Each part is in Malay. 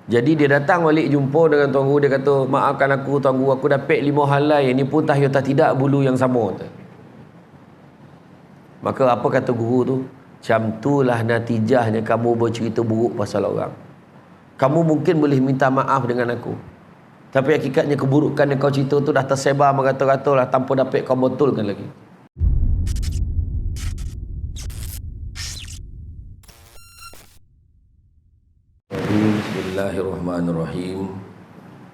Jadi dia datang balik jumpa dengan tuan guru, dia kata, maafkan aku tuan guru, aku dapat 5 halai, ini pun tahyata tidak bulu yang sama. Maka apa kata guru tu? Macam itulah natijahnya kamu bercerita buruk pasal orang. Kamu mungkin boleh minta maaf dengan aku, tapi hakikatnya keburukan yang kau cerita tu dah tersebar merata-rata lah, tanpa dapat kau betulkan lagi. Bismillahirrahmanirrahim.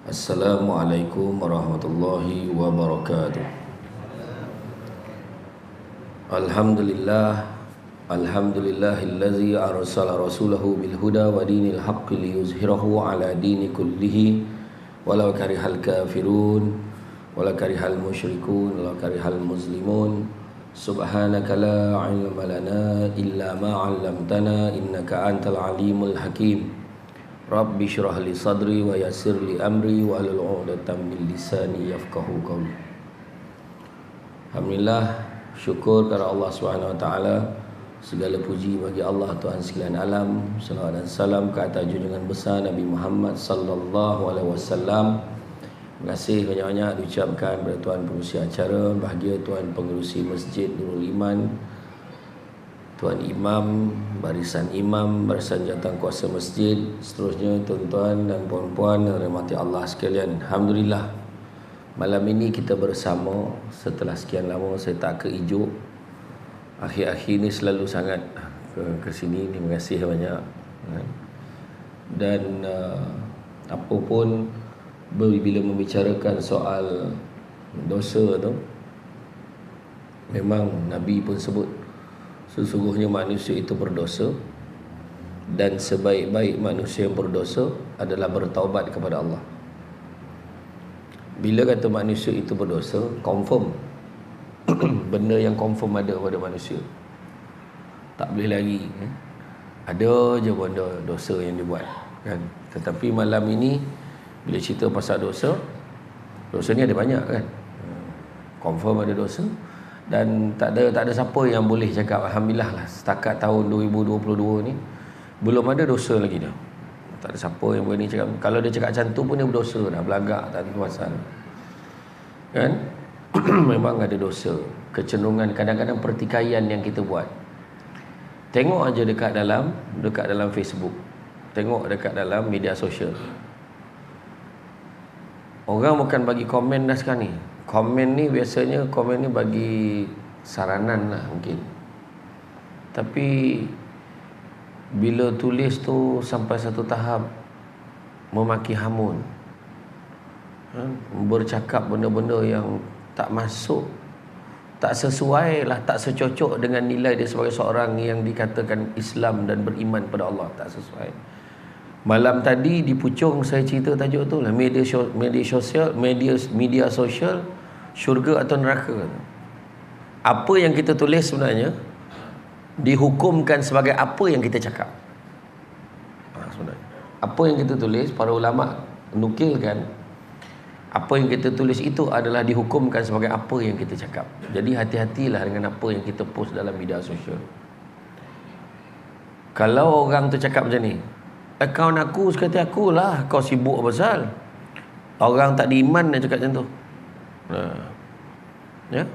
Assalamualaikum warahmatullahi wabarakatuh. Alhamdulillahillazi arsala rasulahu bil huda wa dinil haqqi liyuzhirahu ala dini kullihi walau karihal kafirun walau karihal musyrikun walau karihal muslimun. Subhanaka la ilma lana illa ma 'allamtana innaka antal alimul hakim. Rabbi syrah li sadri wa yassir li amri wa hlul 'uqdatam min lisani yafqahu qawli. Alhamdulillah, syukur kepada Allah SWT. Segala puji bagi Allah Tuhan sekalian alam. Salawat dan salam ke atas junjungan besar Nabi Muhammad sallallahu alaihi wasallam. Terima kasih banyak-banyak diucapkan kepada Tuan Pengerusi acara, bahagia Tuan Pengerusi Masjid Nurul Iman, Tuan Imam, barisan jawatan kuasa masjid, seterusnya tuan-tuan dan puan-puan yang dirahmati Allah sekalian. Alhamdulillah, malam ini kita bersama setelah sekian lama saya tak ke Ijuk. Akhir-akhir ni selalu sangat ke sini. Terima kasih banyak. Dan apa pun bila membicarakan soal dosa tu, memang Nabi pun sebut sesungguhnya manusia itu berdosa, dan sebaik-baik manusia yang berdosa adalah bertaubat kepada Allah. Bila kata manusia itu berdosa, confirm benda yang confirm ada pada manusia, tak boleh lari, ada je benda dosa yang dia buat, kan? Tetapi malam ini bila cerita pasal dosa, dosa ni ada banyak, kan? Confirm ada dosa, dan tak ada siapa yang boleh cakap alhamdulillah lah, setakat tahun 2022 ni belum ada dosa lagi dah. Tak ada siapa yang berani cakap. Kalau dia cakap macam tu pun dia berdosa dah, belagak, tak ada pasal, kan? Memang ada dosa, kecenderungan, kadang-kadang pertikaian yang kita buat. Tengok aja dekat dalam Facebook, tengok dekat dalam media sosial, orang bukan bagi komen dah sekarang ni. Komen ni biasanya komen ni bagi saranan lah mungkin, tapi bila tulis tu sampai satu tahap memaki hamun, bercakap benda-benda yang tak masuk, tak sesuai lah, tak secocok dengan nilai dia sebagai seorang yang dikatakan Islam dan beriman pada Allah. Tak sesuai. Malam tadi di Puchong saya cerita tajuk tu lah, media sosial syurga atau neraka. Apa yang kita tulis sebenarnya dihukumkan sebagai apa yang kita cakap. Sebenarnya apa yang kita tulis, para ulama nukilkan, apa yang kita tulis itu adalah dihukumkan sebagai apa yang kita cakap. Jadi hati-hatilah dengan apa yang kita post dalam media sosial. Kalau orang tu cakap macam ni, akaun aku sekata akulah, kau sibuk pasal orang tak diiman dia cakap macam tu. Ya?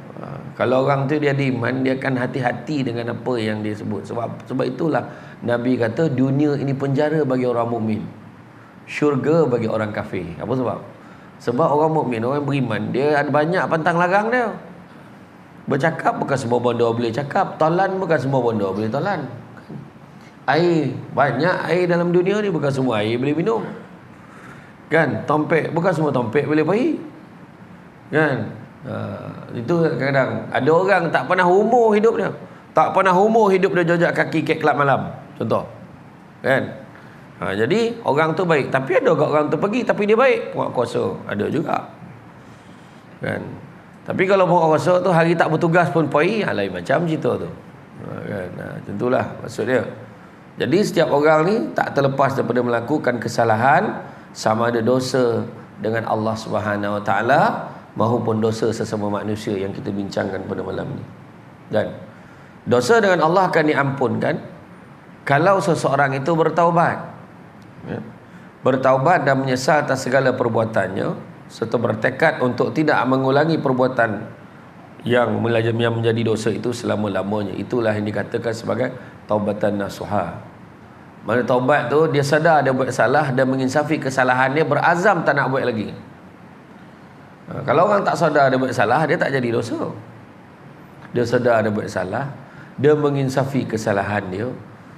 Kalau orang tu dia diiman, dia akan hati-hati dengan apa yang dia sebut. Sebab itulah Nabi kata dunia ini penjara bagi orang mukmin, syurga bagi orang kafir. Apa sebab? Sebab orang mukmin, orang beriman, dia ada banyak pantang larang dia. Bercakap bukan semua benda boleh cakap, tolan bukan semua benda boleh tolan. Air, banyak air dalam dunia ni, bukan semua air boleh minum, kan? Tompek, bukan semua tompek boleh pergi, kan? Itu kadang-kadang ada orang tak pernah umur hidup dia, jajak kaki kek kelab malam, contoh, kan? Jadi orang tu baik, tapi ada juga orang tu pergi tapi dia baik, buat kuasa, ada juga, kan? Tapi kalau buat kuasa tu hari tak bertugas pun pergi, lain macam cerita tu, kan? Tentulah maksud dia. Jadi setiap orang ni tak terlepas daripada melakukan kesalahan, sama ada dosa dengan Allah Subhanahu Wa Taala maupun dosa sesama manusia yang kita bincangkan pada malam ni. Dan dosa dengan Allah akan diampunkan kalau seseorang itu bertaubat. bertaubat dan menyesal atas segala perbuatannya serta bertekad untuk tidak mengulangi perbuatan yang menjadi dosa itu selama-lamanya. Itulah yang dikatakan sebagai taubatan nasuha. Mana taubat tu dia sadar dia buat salah dan menginsafi kesalahan dia, berazam tak nak buat lagi. Kalau orang tak sadar dia buat salah, dia tak jadi dosa. Dia sadar dia buat salah, dia menginsafi kesalahan dia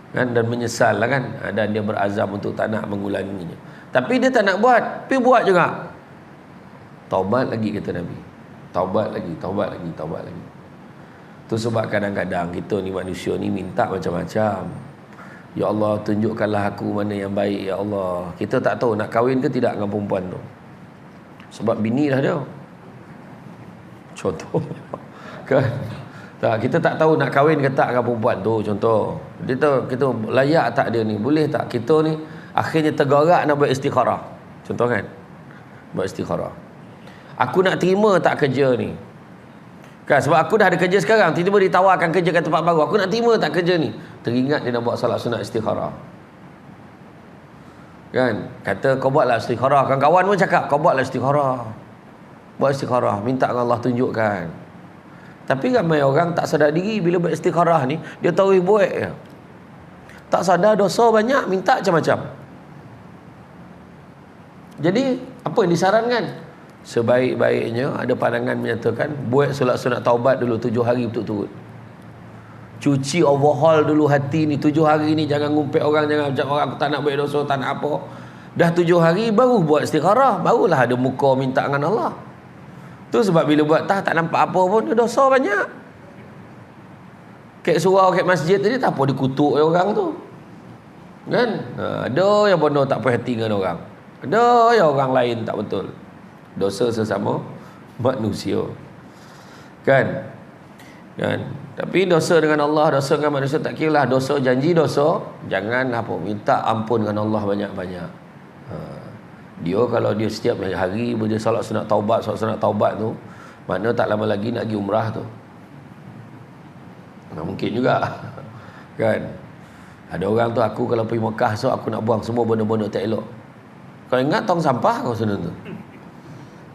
kan, dan menyesal lah kan, dan dia berazam untuk tak nak mengulanginya. Tapi dia tak nak buat, tapi buat juga. Taubat lagi kata Nabi. Taubat lagi, taubat lagi, taubat lagi. Tu sebab kadang-kadang kita ni manusia ni minta macam-macam. Ya Allah, tunjukkanlah aku mana yang baik ya Allah. Kita tak tahu nak kahwin ke tidak dengan perempuan tu. Sebab bini dah dia. Contoh. Kan? Tak, kita tak tahu nak kahwin ke tak dengan perempuan tu, contoh. Kita layak tak dia ni? Boleh tak kita ni akhirnya tergerak nak buat istikharah. Contoh kan? Buat istikharah. Aku nak terima tak kerja ni? Kan, sebab aku dah ada kerja sekarang, tiba-tiba ditawarkan kerja kat tempat baru. Aku nak terima tak kerja ni? Teringat dia nak buat salat sunat istikharah. Kan? Kata kau buatlah istikharah. Kawan-kawan pun cakap kau buatlah istikharah. Buat istikharah, minta dengan Allah tunjukkan. Tapi ramai orang tak sadar diri bila buat istikharah ni, dia tahu buat je. Tak sadar dosa banyak, minta macam-macam. Jadi apa yang disarankan? Sebaik-baiknya ada pandangan menyatakan buat solat sunat taubat dulu 7 hari berturut-turut. Cuci overhaul dulu hati ni 7 hari ni, jangan ngumpet orang, jangan ucap orang aku tak nak buat dosa, tak nak apa. Dah 7 hari baru buat istikharah, barulah ada muka minta dengan Allah. Tu sebab bila buat tak nampak apa pun, dosa banyak. Kek surau, kek masjid tadi tak apa dikutuk orang tu. Kan? Ada yang benar tak puas hati dengan orang. Ada yang orang lain tak betul. Dosa sesama manusia. Kan? Kan? Tapi dosa dengan Allah, dosa dengan manusia tak kira lah. Dosa janji dosa, jangan apa minta ampun dengan Allah banyak-banyak. Dia kalau dia setiap hari dia solat sunat taubat tu, makna tak lama lagi nak pergi umrah tu. Mungkin juga. Kan? Ada orang tu, aku kalau pergi Mekah so aku nak buang semua benda-benda tak elok. Kau ingat tong sampah kau sana tu.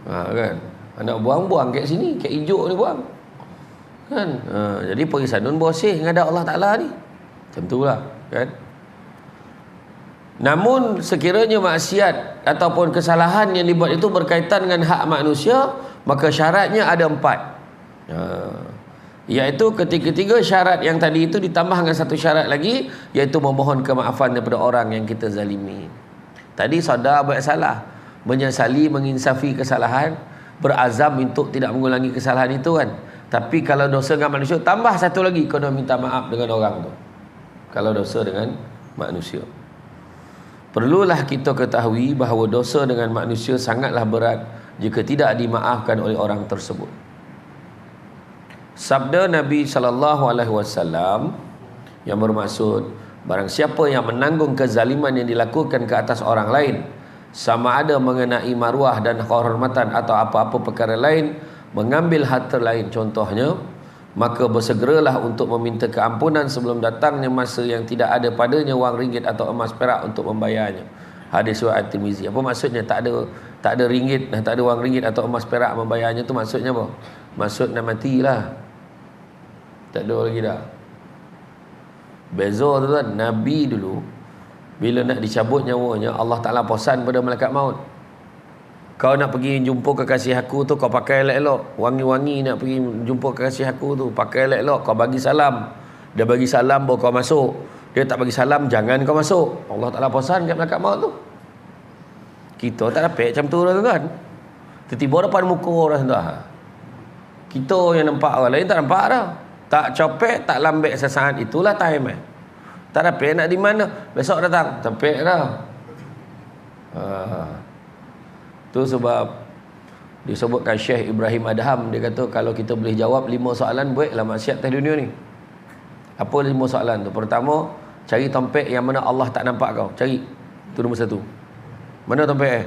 Kan? Nak buang-buang kat sini, kat hijau ni buang. Kan? Jadi pergi sana bersih menghadap Allah Ta'ala ni. Macam tu lah. Kan? Namun sekiranya maksiat ataupun kesalahan yang dibuat itu berkaitan dengan hak manusia, maka syaratnya ada 4. Iaitu ketiga-tiga syarat yang tadi itu ditambah dengan satu syarat lagi, iaitu memohon kemaafan daripada orang yang kita zalimi. Tadi sadar buat salah, menyesali, menginsafi kesalahan, berazam untuk tidak mengulangi kesalahan itu kan. Tapi kalau dosa dengan manusia, tambah satu lagi, kena minta maaf dengan orang tu. Kalau dosa dengan manusia, perlulah kita ketahui bahawa dosa dengan manusia sangatlah berat jika tidak dimaafkan oleh orang tersebut. Sabda Nabi SAW yang bermaksud, barang siapa yang menanggung kezaliman yang dilakukan ke atas orang lain, sama ada mengenai maruah dan kehormatan atau apa-apa perkara lain, mengambil harta lain contohnya, maka bersegeralah untuk meminta keampunan sebelum datangnya masa yang tidak ada padanya wang ringgit atau emas perak untuk membayarnya. Hadis riwayat Tirmizi. Apa maksudnya tak ada ringgit, tak ada wang ringgit atau emas perak membayarnya tu maksudnya apa? Maksud nak matilah. Tak ada lagi dah. Beza tu kan, Nabi dulu bila nak dicabut nyawanya, Allah Ta'ala pesan pada malaikat maut, kau nak pergi jumpa kekasih aku tu, kau pakai elok-elok. Wangi-wangi nak pergi jumpa kekasih aku tu, pakai elok-elok. Kau bagi salam. Dia bagi salam baru kau masuk. Dia tak bagi salam, jangan kau masuk. Allah Ta'ala pesan kat malaikat maut tu. Kita tak dapat macam tu lah kan. Tiba-tiba depan muka orang tu. Kita yang nampak, orang lain tak nampak dah. Tak copek, tak lambek sesaat. Itulah time. Tak dapat nak di mana. Besok datang. Sampai dah. Tu sebab disebutkan Syekh Ibrahim Adham, dia kata kalau kita boleh jawab 5 soalan, buatlah maksiat atas dunia ni. Apa 5 soalan tu? Pertama, cari tompek yang mana Allah tak nampak kau. Cari. Tu nombor 1. Mana tompek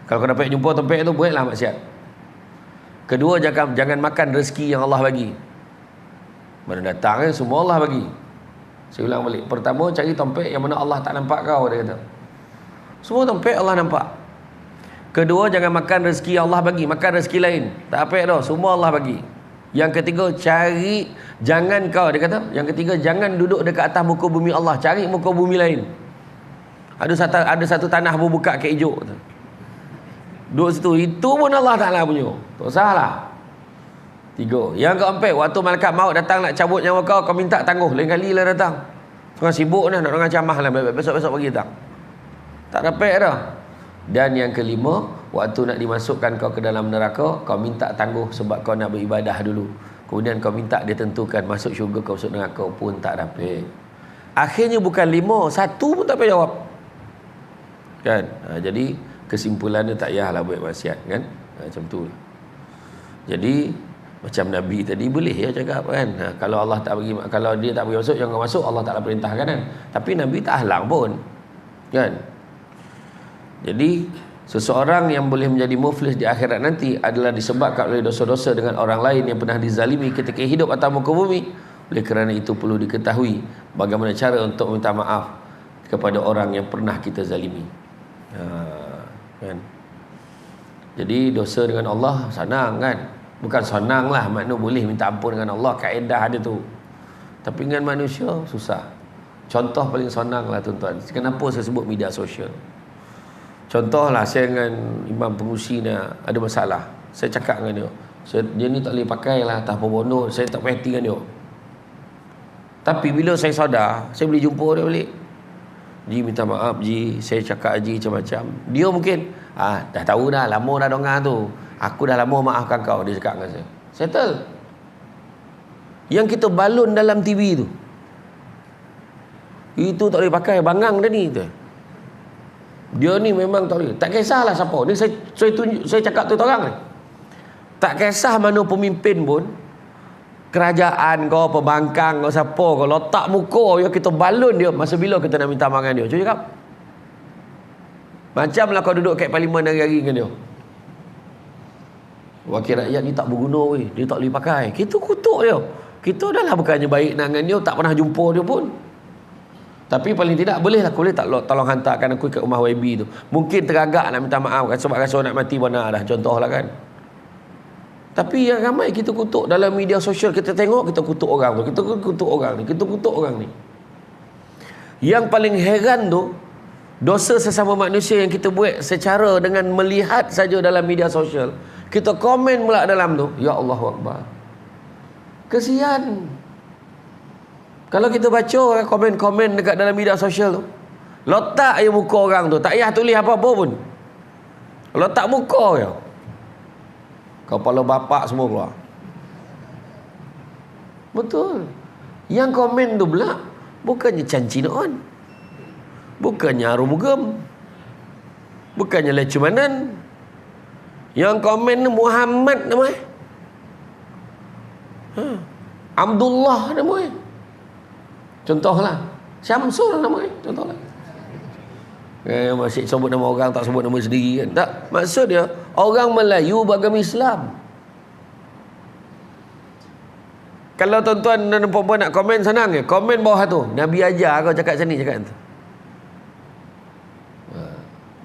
Kalau kau dapat jumpa tompek tu, buatlah maksiat. Kedua, jangan makan rezeki yang Allah bagi. Mana datang semua Allah bagi. Saya ulang balik. Pertama, cari tompek yang mana Allah tak nampak kau, dia kata. Semua tempat Allah nampak. Kedua, jangan makan rezeki Allah bagi, makan rezeki lain. Tak apa dah, semua Allah bagi. Yang ketiga, dia kata, yang ketiga, jangan duduk dekat atas muka bumi Allah, cari muka bumi lain. Ada satu tanah berbuka ke hijau tu. Duduk situ, itu pun Allah Ta'ala punya. Tak salah. 3. Yang keempat, waktu malaikat maut datang nak cabut nyawa kau, kau minta tangguh. Lain kali lah datang. Sekarang sibuk dah, nak dengar camah lah. Besok-besok pagi datang. Tak dapat dah. Dan yang kelima, waktu nak dimasukkan kau ke dalam neraka, kau minta tangguh sebab kau nak beribadah dulu. Kemudian kau minta dia tentukan masuk syurga kau masuk neraka, pun tak dapat. Akhirnya bukan 5, 1 pun tak payah jawab. Kan? Jadi kesimpulannya tak payahlah buat maksiat, kan? Macam tu. Jadi macam Nabi tadi boleh ya cakap, kan? Kalau Allah tak bagi, kalau dia tak bagi masuk, jangan masuk, Allah Taala perintahkan, kan? Tapi Nabi tak halang pun. Kan? Jadi seseorang yang boleh menjadi muflis di akhirat nanti adalah disebabkan oleh dosa-dosa dengan orang lain yang pernah dizalimi ketika hidup atas muka bumi. Oleh kerana itu perlu diketahui bagaimana cara untuk minta maaf kepada orang yang pernah kita zalimi. Kan? Jadi dosa dengan Allah senang, kan? Bukan senang lah, makna boleh minta ampun dengan Allah, kaedah ada tu. Tapi dengan manusia susah. Contoh paling senang lah tuan-tuan. Kenapa saya sebut media sosial? Contohlah saya dengan imam pengusi ni ada masalah. Saya cakap dengan dia, dia ni tak boleh pakai lah atas pembunuh, saya tak perhati dengan dia. Tapi bila saya sadar, saya boleh jumpa dia balik. Ji, minta maaf Ji, saya cakap Ji macam-macam. Dia mungkin dah tahu dah, lama dah dengar tu, aku dah lama maafkan kau, dia cakap dengan saya. Settle. Yang kita balun dalam TV tu, itu tak boleh pakai, bangang dah ni tu. Dia ni memang tak boleh. Tak kisahlah siapa. Ni saya cakap tu orang ni. Tak kisah mana pemimpin pun, kerajaan kau, pembangkang kau, siapa kau, letak muka ya, kita balun dia. Masa bila kita nak minta maaf dengan dia? Cuba cakap. Macamlah kau duduk kat parlimen hari-hari dengan dia. Wakil rakyat ni tak berguna weh, dia tak boleh pakai. Kita kutuk dia. Kita dah lah bukannya baik dengan dia, tak pernah jumpa dia pun. Tapi paling tidak boleh tak tolong hantarkan aku ke rumah YB tu. Mungkin teragak nak minta maaf sebab rasa nak mati benar dah, contohlah, kan. Tapi yang ramai kita kutuk dalam media sosial, kita tengok, kita kutuk orang tu, kita kutuk orang ni, kita kutuk orang ni. Yang paling heran tu, dosa sesama manusia yang kita buat secara dengan melihat saja dalam media sosial. Kita komen pula dalam tu, ya Allahu Akbar. Kesian. Kalau kita baca komen-komen dekat dalam media sosial tu, letak je muka orang tu, tak payah tulis apa-apa pun. Letak muka je. Kepala bapak semua keluar. Betul. Yang komen tu pula bukannya cancinan, bukannya arumugam, bukannya lecumanan. Yang komen ni Muhammad namanya, Abdullah namanya. Contohlah Syamsul namanya, contohlah. Masih sebut nama orang, tak sebut nama sendiri, kan? Tak, maksud dia orang Melayu beragama Islam. Kalau tuan-tuan dan puan-puan nak komen, senang je. Komen bawah tu, Nabi ajar kau cakap macam ni, cakap tu.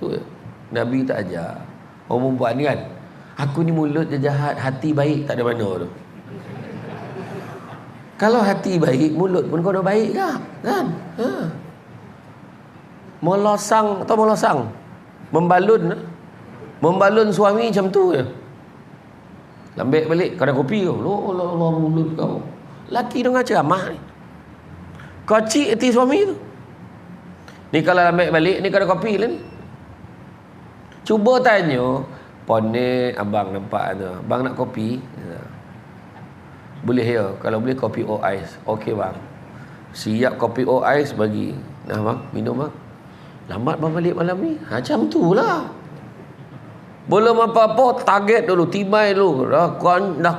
Tu je. Nabi tak ajar. Orang perempuan ni kan, aku ni mulut je jahat, hati baik, tak ada mana tu. Kalau hati baik, mulut pun kau dah baik ke? Kan? Melosang atau melosang? Membalun suami macam tu je. Lambek balik, kau dah kopi kau. Allah mulut kau. Laki dengar ceramah ni. Kau cik hati suami tu. Ni kalau lambek balik, ni kau dah kopi lah ni. Cuba tanya, Ponik abang nampak tu. Abang nak kopi? Boleh ya, kalau boleh kopi o ais. Okey bang, siap kopi o ais bagi. Nah bang, minum bang. Lambat bang balik malam ni. Macam tu lah. Belum apa-apa, target dulu, tibai dulu. Dah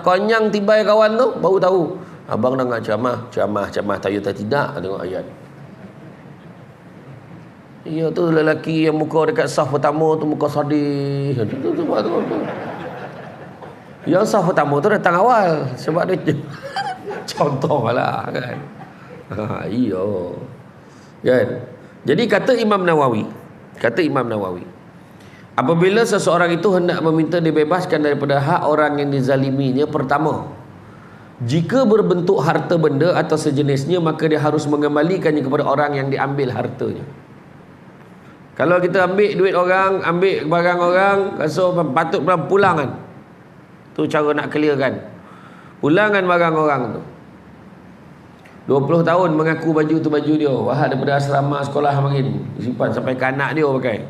konyang tibai kawan tu, baru tahu. Abang dah nak ceramah tahu tak tidak, tengok ayat. Ya tu lelaki yang muka dekat saf pertama tu, muka sedih. Tu. Yang saf pertama tu datang awal sebab dia contohlah, kan. Iya. Kan? Jadi kata Imam Nawawi, Kata Imam Nawawi, apabila seseorang itu hendak meminta dibebaskan daripada hak orang yang dizaliminya, pertama, jika berbentuk harta benda atau sejenisnya, maka dia harus mengembalikannya kepada orang yang diambil hartanya. Kalau kita ambil duit orang, ambil barang orang, rasa patut pulang kan. Tu cara nak clearkan. Pulangan barang orang tu. 20 tahun mengaku baju tu baju dia. Wah, daripada asrama sekolah makin simpan sampai ke anak dia pakai.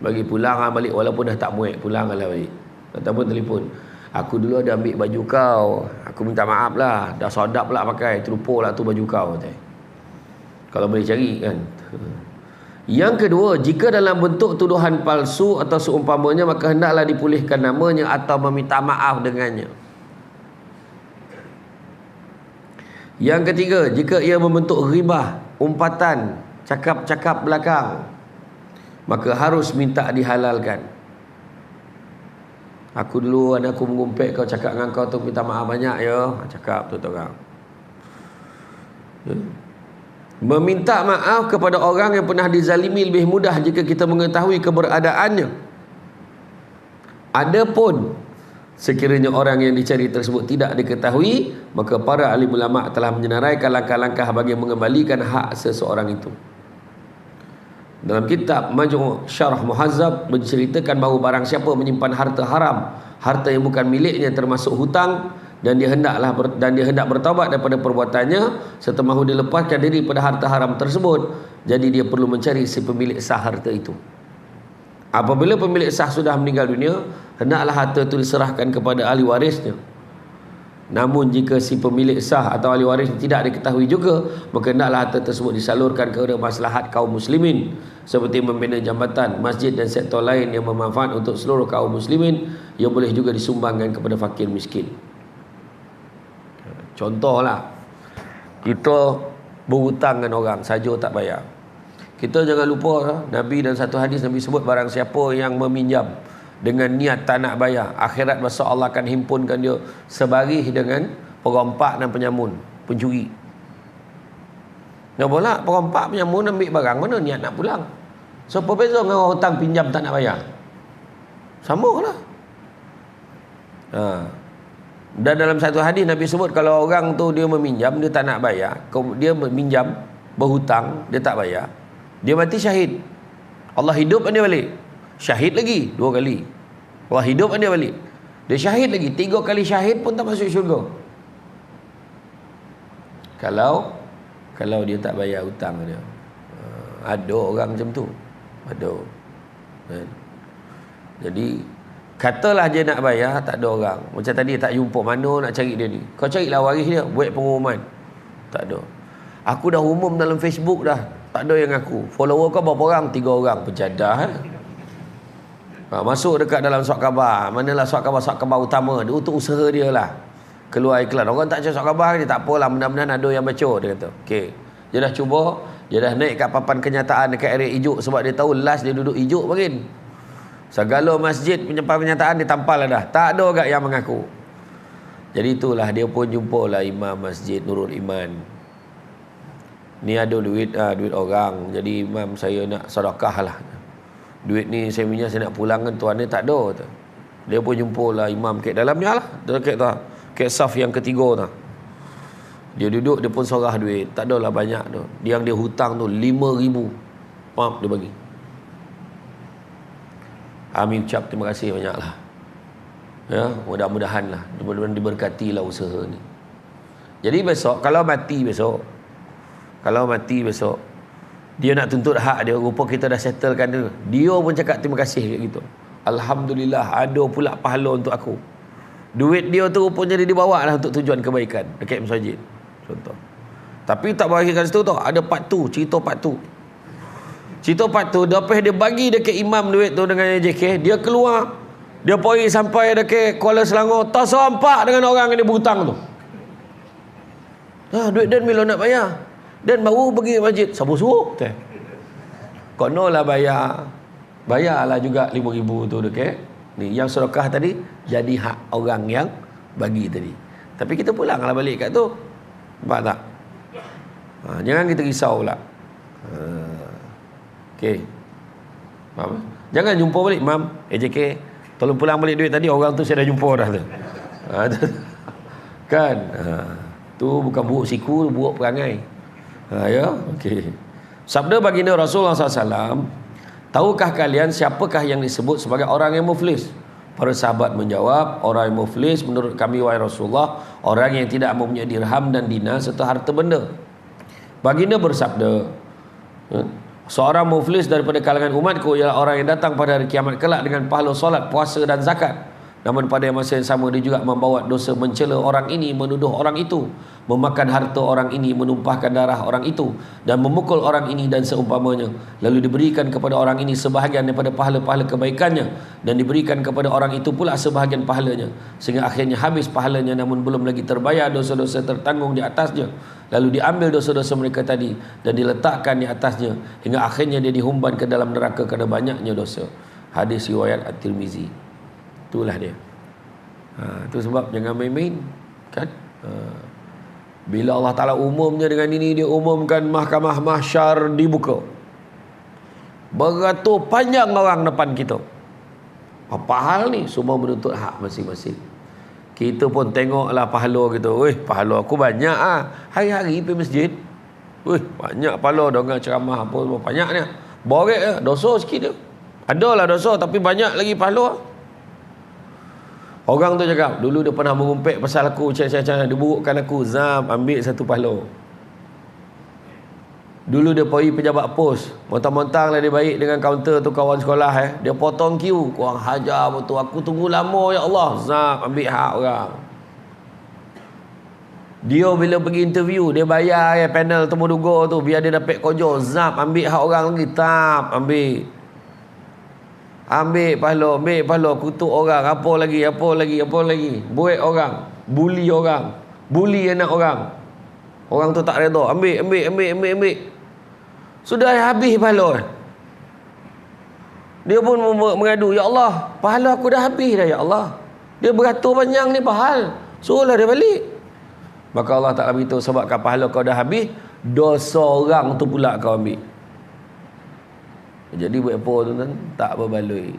Bagi pulang lah balik, walaupun dah tak muat, pulang lah balik. Ataupun telefon, aku dulu ada ambil baju kau, aku minta maaf lah, dah sodap pula pakai, terlupa lah tu baju kau. Kalau boleh cari kan. Yang kedua, jika dalam bentuk tuduhan palsu atau seumpamanya, maka hendaklah dipulihkan namanya atau meminta maaf dengannya. Yang ketiga, jika ia membentuk ghibah, umpatan, cakap-cakap belakang, maka harus minta dihalalkan. Aku dulu ada aku mengumpet kau, cakap dengan kau tu minta maaf banyak ya, cakap tu orang. Meminta maaf kepada orang yang pernah dizalimi lebih mudah jika kita mengetahui keberadaannya. Adapun sekiranya orang yang dicari tersebut tidak diketahui, maka para alim ulama telah menyenaraikan langkah-langkah bagi mengembalikan hak seseorang itu. Dalam kitab Majmu' Syarah Muhazzab menceritakan bahawa barang siapa menyimpan harta haram, harta yang bukan miliknya termasuk hutang, dan dia hendak bertaubat daripada perbuatannya serta mahu dilepaskan diri pada harta haram tersebut, jadi dia perlu mencari si pemilik sah harta itu. Apabila pemilik sah sudah meninggal dunia, hendaklah harta itu diserahkan kepada ahli warisnya. Namun jika si pemilik sah atau ahli waris tidak diketahui juga, maka hendaklah harta tersebut disalurkan kepada maslahat kaum muslimin, seperti membina jambatan, masjid dan sektor lain yang bermanfaat untuk seluruh kaum muslimin, yang boleh juga disumbangkan kepada fakir miskin. Contohlah, kita berhutang dengan orang saja tak bayar. Kita jangan lupa, Nabi dan satu hadis Nabi sebut, barang siapa yang meminjam dengan niat tak nak bayar, akhirat masa Allah akan himpunkan dia sebarih dengan perompak dan penyamun, pencuri. Nak pula perompak, penyamun ambil barang, mana niat nak pulang? So apa beza dengan orang hutang pinjam tak nak bayar? Sama lah. Dan dalam satu hadis Nabi sebut, kalau orang tu dia meminjam, dia tak nak bayar, dia meminjam, berhutang, dia tak bayar, dia mati syahid, Allah hidupkan dia balik, syahid lagi 2 kali, Allah hidupkan dia balik, dia syahid lagi 3 kali, syahid pun tak masuk syurga. Kalau dia tak bayar hutang dia. Ada orang macam tu, ada. Jadi katalah dia nak bayar, tak ada orang. Macam tadi tak jumpa, mana nak cari dia ni? Kau carilah waris dia, buat pengumuman. Tak ada. Aku dah umum dalam Facebook dah, tak ada yang ngaku. Follower kau berapa orang? 3 orang. Penjadah masuk dekat dalam surat khabar. Manalah surat khabar utama. Dia untuk usaha dia lah, keluar iklan. Orang tak cari surat khabar, dia tak apalah, mudah-mudahan ada yang baca, dia kata. Okey. Dia dah cuba, dia dah naik kat papan kenyataan dekat area ijuk, sebab dia tahu last dia duduk ijuk makin. Segala masjid penyataan ditampal dah, tak ada orang yang mengaku. Jadi itulah dia pun jumpalah imam masjid Nurul Iman. Ni ada duit orang, jadi imam saya nak sedekah lah. Duit ni saya punya, saya nak pulangkan tuan ni, tak ada. Dia pun jumpalah imam kat dalamnya lah, kat saf yang ketiga tu. Dia duduk, dia pun sorah duit, tak adalah banyak tu. Yang dia hutang tu 5,000. Maaf, dia bagi. Amin ucap terima kasih banyaklah. Ya, mudah-mudahan lah, mudah-mudahan diberkatilah usaha ni. Jadi besok kalau mati besok dia nak tuntut hak dia, rupa kita dah settlekan dia pun cakap terima kasih kat gitu. Alhamdulillah, ada pula pahala untuk aku. Duit dia tu rupanya dia dibawa lah untuk tujuan kebaikan dekat masjid, contoh. Tapi tak berakhir situ tau, ada part 2, cerita part 2. Cerita part tu, lepas dia bagi dekat imam duit tu dengan JK, dia keluar, dia pergi sampai dekat Kuala Selangor, tak sampak dengan orang yang dia berhutang tu. Duit Dan bila nak bayar, Dan baru pergi masjid, siapa suruh? Konolah bayarlah juga 5,000 tu dekat ni, yang sedekah tadi jadi hak orang yang bagi tadi. Tapi kita pulanglah balik kat tu, nampak tak? Jangan kita risau pula. Okey. Faham? Jangan jumpa balik, Mam. AJK, tolong pulang balik duit tadi, orang tu saya dah jumpa dah tu. Kan? Tu bukan buruk siku, buruk perangai. Ya, okey. Sabda baginda Rasulullah SAW, tahukah kalian siapakah yang disebut sebagai orang yang muflis? Para sahabat menjawab, orang yang muflis menurut kami wahai Rasulullah, orang yang tidak mempunyai dirham dan dinar serta harta benda. Baginda bersabda, seorang muflis daripada kalangan umatku ialah orang yang datang pada hari kiamat kelak dengan pahala solat, puasa dan zakat. Namun pada masa yang sama dia juga membawa dosa mencela orang ini, menuduh orang itu, memakan harta orang ini, menumpahkan darah orang itu, dan memukul orang ini dan seumpamanya. Lalu diberikan kepada orang ini sebahagian daripada pahala-pahala kebaikannya, dan diberikan kepada orang itu pula sebahagian pahalanya, sehingga akhirnya habis pahalanya namun belum lagi terbayar dosa-dosa tertanggung di atasnya. Lalu diambil dosa-dosa mereka tadi dan diletakkan di atasnya, hingga akhirnya dia dihumban ke dalam neraka kerana banyaknya dosa. Hadis riwayat At-Tirmizi. Itulah dia. Itu sebab jangan main-main, kan? Bila Allah Ta'ala umumnya dengan ini, dia umumkan mahkamah mahsyar dibuka, beratur panjang orang depan kita. Apa hal ni? Semua menuntut hak masing-masing. Kita pun tengoklah pahala kita. Pahala aku banyak hari-hari pergi masjid. Banyak pahala dengar ceramah apa semua. Banyak ni. Borek dosa sikit dia. Adalah dosa tapi banyak lagi pahala. Orang tu cakap, dulu dia pernah mengumpet pasal aku, macam-macam, dia burukkan aku, Zam, ambil satu pahala. Dulu dia pergi pejabat pos, montang-montang lah dia baik dengan kaunter tu kawan sekolah dia potong queue, korang hajar betul, aku tunggu lama ya Allah, Zam, ambil hak orang. Dia bila pergi interview, dia bayar panel temuduga tu, biar dia dapat kerja, Zam, ambil hak orang lagi, tak, ambil pahala, kutuk orang, apa lagi, buat orang, bully anak orang tu tak redha, ambil, sudah habis pahala. Dia pun mengadu, ya Allah, pahala aku dah habis dah ya Allah, dia beratur panjang ni pahal, suruhlah dia balik. Maka Allah Ta'ala beritahu, sebab pahala kau dah habis, dosa orang tu pula kau ambil. Jadi buat apa tuan-tuan? Tak berbaloi.